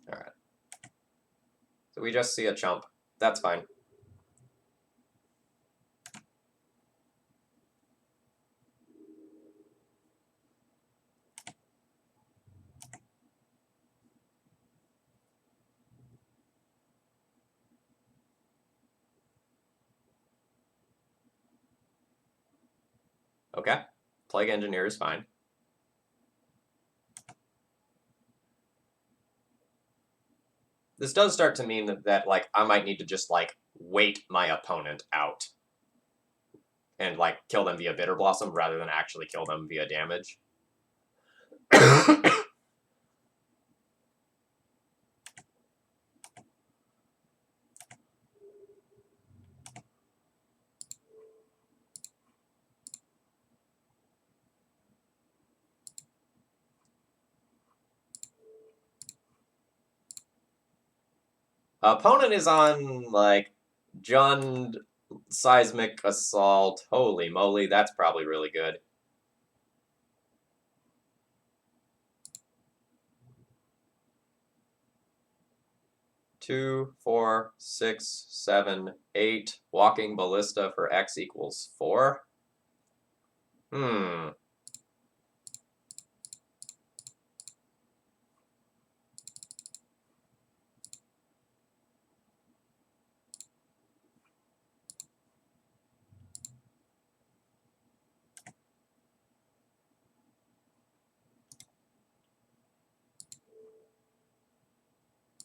Alright. So we just see a chump. That's fine. Okay. Plague Engineer is fine. This does start to mean that like, I might need to just, like, wait my opponent out and, like, kill them via Bitter Blossom rather than actually kill them via damage. Opponent is on, like, Jund Seismic Assault. Holy moly, that's probably really good. Two, 4, 6, 7, 8. Walking Ballista for X equals 4.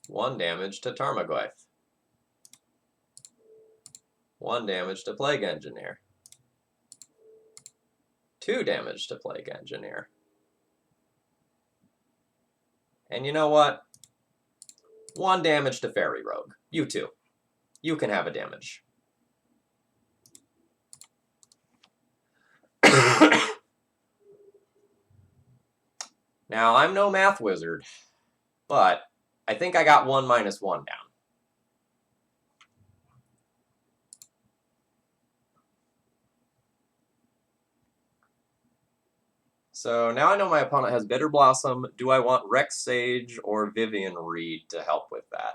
One damage to Tarmogoyf. 1 damage to Plague Engineer. 2 damage to Plague Engineer. And you know what? 1 damage to Fairy Rogue. You too. You can have a damage. Now, I'm no math wizard, but I think I got 1 minus 1 down. So now I know my opponent has Bitter Blossom. Do I want Rex Sage or Vivian Reed to help with that?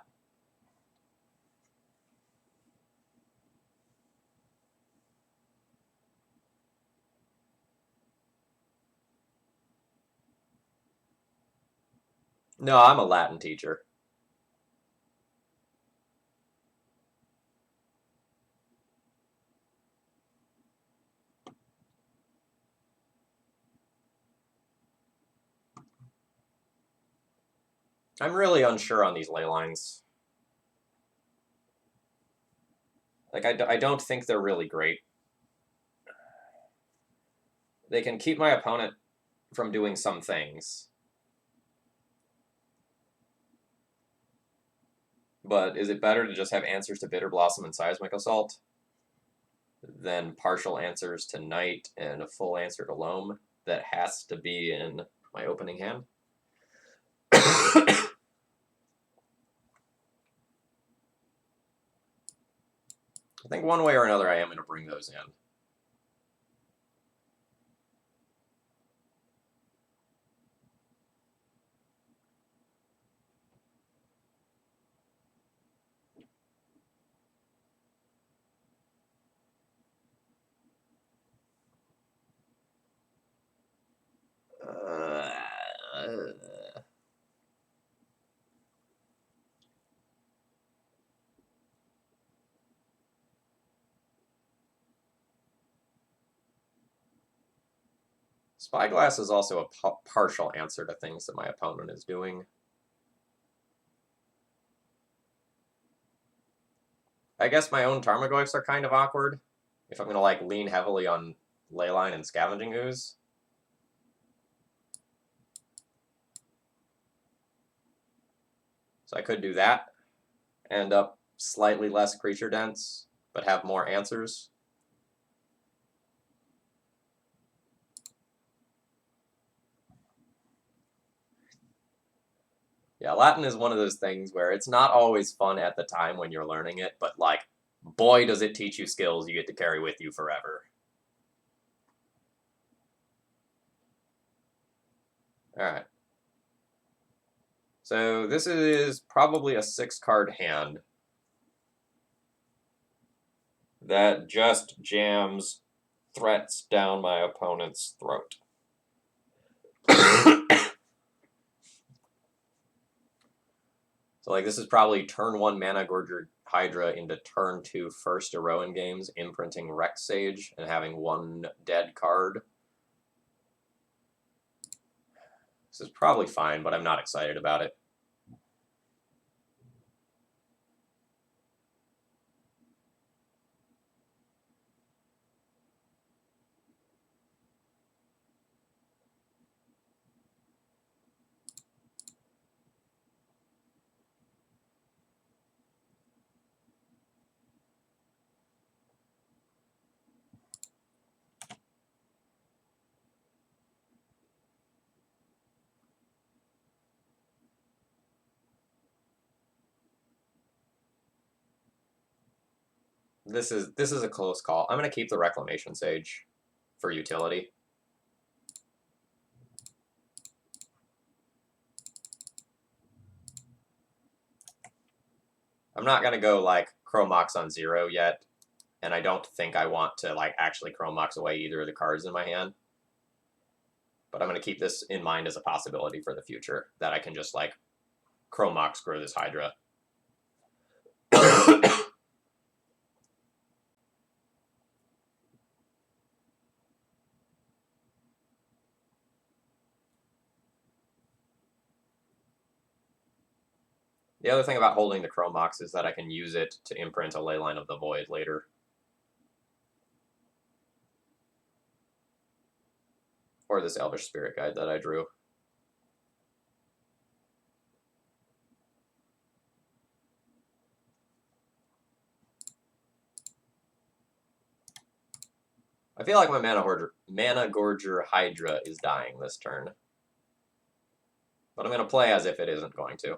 No, I'm a Latin teacher. I'm really unsure on these ley lines. Like, I don't think they're really great. They can keep my opponent from doing some things. But is it better to just have answers to Bitter Blossom and Seismic Assault than partial answers to Night and a full answer to Loam that has to be in my opening hand? I think one way or another I am going to bring those in. Spyglass is also a partial answer to things that my opponent is doing. I guess my own Tarmogoyfs are kind of awkward if I'm going to like lean heavily on Leyline and Scavenging Ooze. So I could do that, end up slightly less creature dense, but have more answers. Yeah, Latin is one of those things where it's not always fun at the time when you're learning it, but like, boy, does it teach you skills you get to carry with you forever. Alright. So this is probably a 6-card hand that just jams threats down my opponent's throat. So like this is probably turn 1 Mana Gorger Hydra into turn 2 first Iroan games, imprinting Rex Sage and having 1 dead card. This is probably fine, but I'm not excited about it. This is a close call. I'm going to keep the Reclamation Sage for utility. I'm not going to go like Chromox on 0 yet, and I don't think I want to like actually Chromox away either of the cards in my hand. But I'm going to keep this in mind as a possibility for the future, that I can just like Chromox grow this Hydra. The other thing about holding the Chromox is that I can use it to imprint a Leyline of the Void later. Or this Elvish Spirit Guide that I drew. feel like my Mana Gorger Hydra is dying this turn. But I'm going to play as if it isn't going to.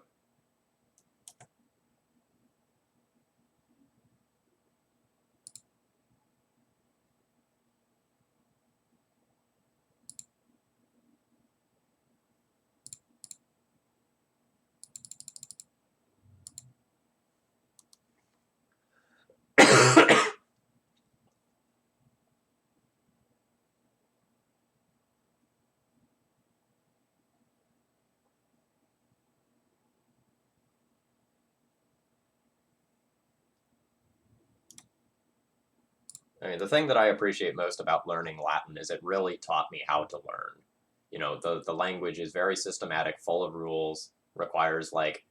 I mean, the thing that I appreciate most about learning Latin is it really taught me how to learn. You know, the language is very systematic, full of rules, requires like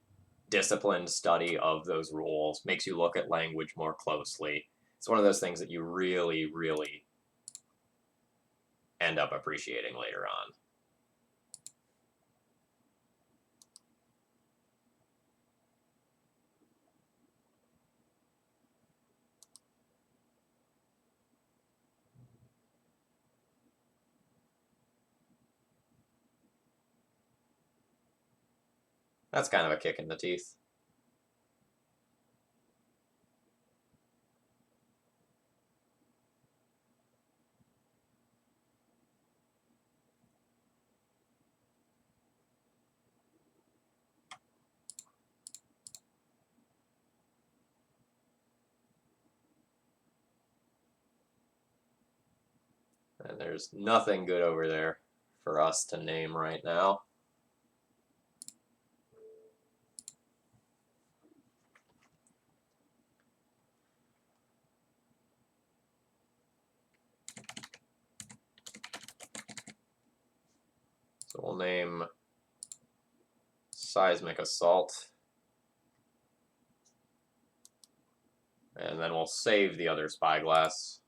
disciplined study of those rules, makes you look at language more closely. It's one of those things that you really, really end up appreciating later on. That's kind of a kick in the teeth. And there's nothing good over there for us to name right now. So we'll name Seismic Assault. And then we'll save the other Spyglass.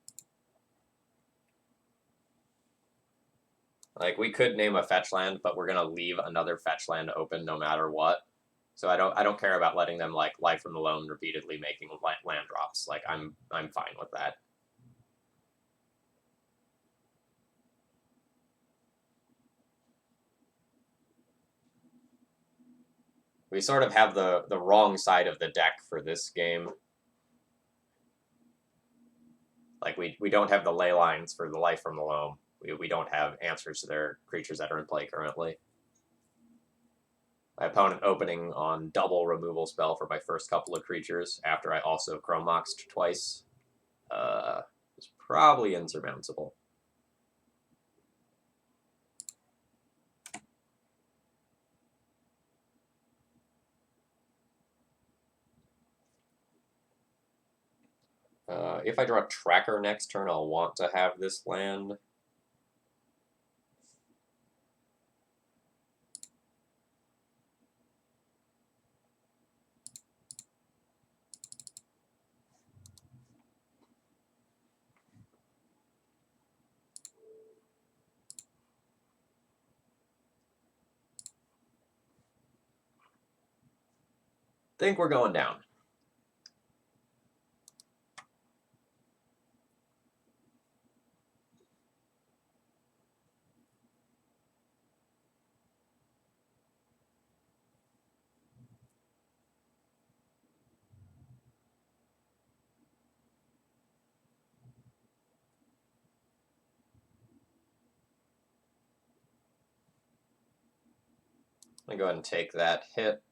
Like, we could name a fetch land, but we're gonna leave another fetch land open no matter what. So I don't care about letting them like Life from the Loam repeatedly making land drops. Like I'm fine with that. We sort of have the wrong side of the deck for this game. Like we don't have the ley lines for the Life from the Loam. We don't have answers to their creatures that are in play currently. My opponent opening on double removal spell for my first couple of creatures after I also Chromoxed twice is probably insurmountable. If I draw a Tracker next turn, I'll want to have this land. Think we're going down. I'm going to go ahead and take that hit.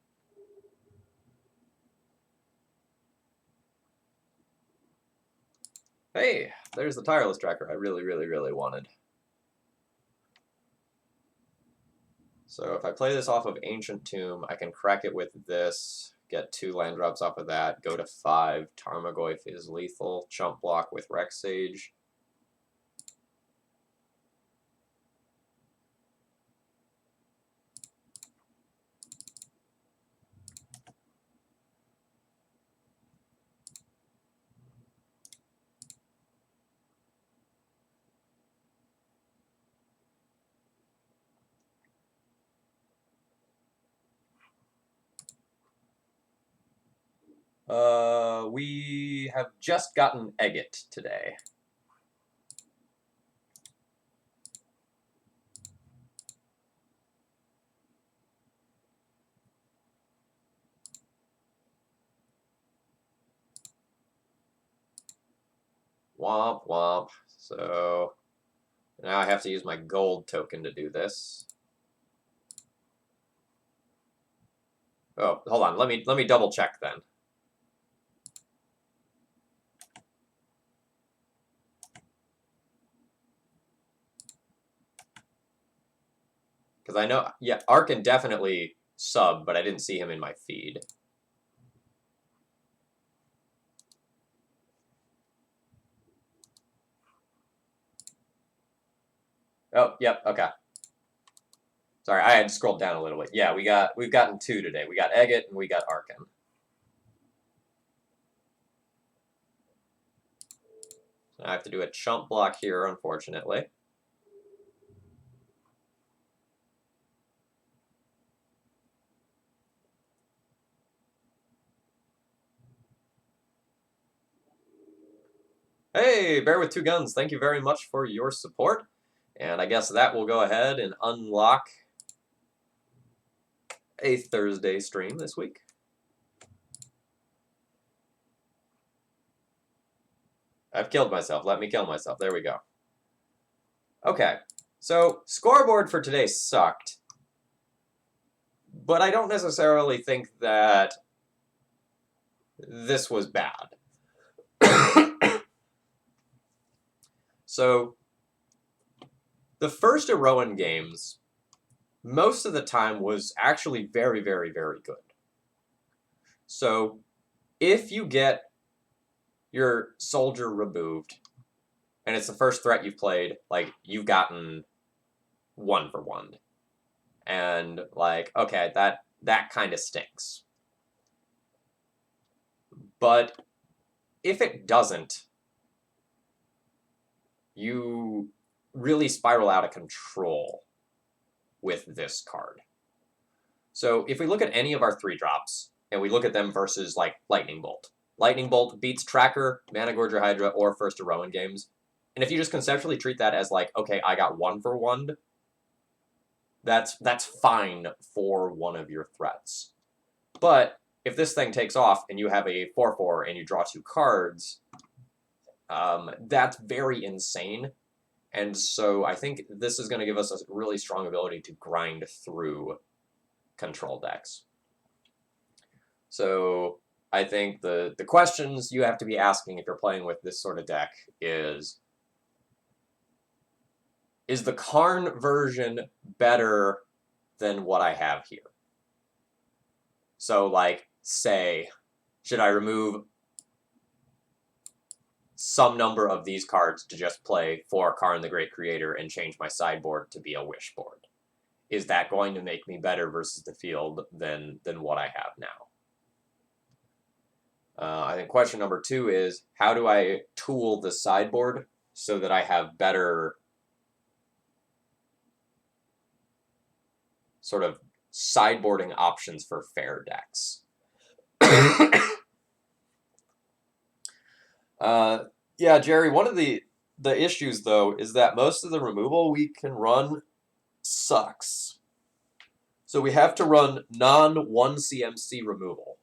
Hey, there's the Tireless Tracker I really, really, really wanted. So if I play this off of Ancient Tomb, I can crack it with this, get 2 land drops off of that, go to 5. Tarmogoyf is lethal, chump block with Rex Sage. We have just gotten Egget today. Womp womp. So now I have to use my gold token to do this. Oh, hold on. Let me double check then. Because I know, yeah, Arkin definitely sub, but I didn't see him in my feed. Oh, yep, okay. Sorry, I had scrolled down a little bit. Yeah, we've gotten 2 today. We got Egget and we got Arkin. So I have to do a chump block here, unfortunately. Hey, Bear with 2 Guns, thank you very much for your support. And I guess that will go ahead and unlock a Thursday stream this week. I've killed myself. Let me kill myself. There we go. Okay, so scoreboard for today sucked. But I don't necessarily think that this was bad. So, the first Iroan games, most of the time was actually very, very, very good. So, if you get your soldier removed, and it's the first threat you've played, like, you've gotten 1 for 1. And, like, okay, that kind of stinks. But if it doesn't, you really spiral out of control with this card. So if we look at any of our 3-drops, and we look at them versus, like, Lightning Bolt. Lightning Bolt beats Tracker, Mana Gorger Hydra, or First Iroan games. And if you just conceptually treat that as, like, okay, I got 1 for 1, that's fine for one of your threats. But if this thing takes off and you have a 4/4 and you draw 2 cards, that's very insane. And so I think this is going to give us a really strong ability to grind through control decks. So I think the questions you have to be asking if you're playing with this sort of deck is the Karn version better than what I have here? So, like, say, should I remove some number of these cards to just play for Karn the Great Creator and change my sideboard to be a wish board? Is that going to make me better versus the field than what I have now? I think question number 2 is, how do I tool the sideboard so that I have better sort of sideboarding options for fair decks? Yeah, Jerry, one of the issues, though, is that most of the removal we can run sucks. So we have to run non-1 CMC removal.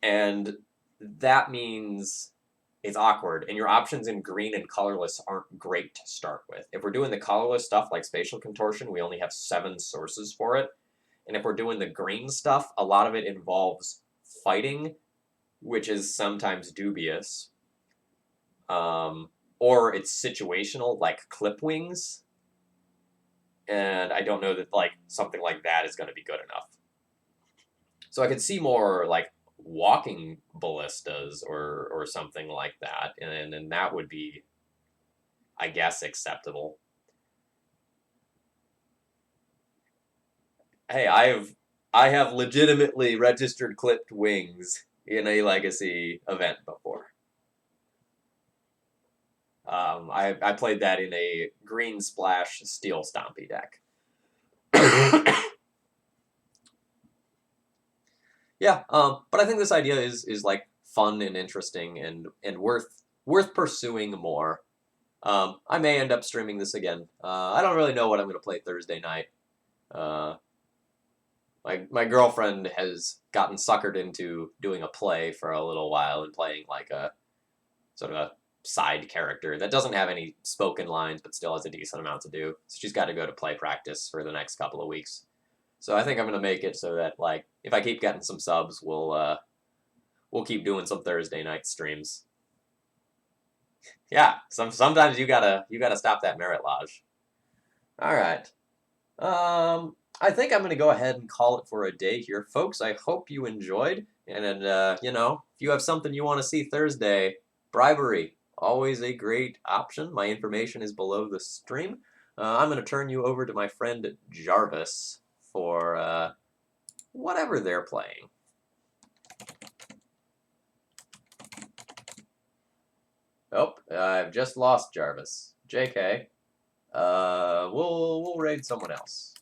And that means it's awkward, and your options in green and colorless aren't great to start with. If we're doing the colorless stuff like Spatial Contortion, we only have 7 sources for it. And if we're doing the green stuff, a lot of it involves fighting, which is sometimes dubious. Or it's situational, like Clip Wings. And I don't know that, like, something like that is going to be good enough. So I could see more, like, walking ballistas or something like that, and that would be, I guess, acceptable. Hey, I have legitimately registered Clipped Wings in a Legacy event before. I played that in a green splash steel Stompy deck. Yeah, but I think this idea is like fun and interesting and worth pursuing more. I may end up streaming this again. I don't really know what I'm going to play Thursday night. My girlfriend has gotten suckered into doing a play for a little while and playing like a sort of a side character that doesn't have any spoken lines but still has a decent amount to do. So she's got to go to play practice for the next couple of weeks. So I think I'm gonna make it so that like if I keep getting some subs, we'll keep doing some Thursday night streams. Yeah, sometimes you gotta stop that merit lodge. All right. I think I'm gonna go ahead and call it for a day here, folks. I hope you enjoyed, and you know, if you have something you want to see Thursday, bribery always a great option. My information is below the stream. I'm gonna turn you over to my friend Jarvis for whatever they're playing. Oh, I've just lost Jarvis. JK. We'll raid someone else.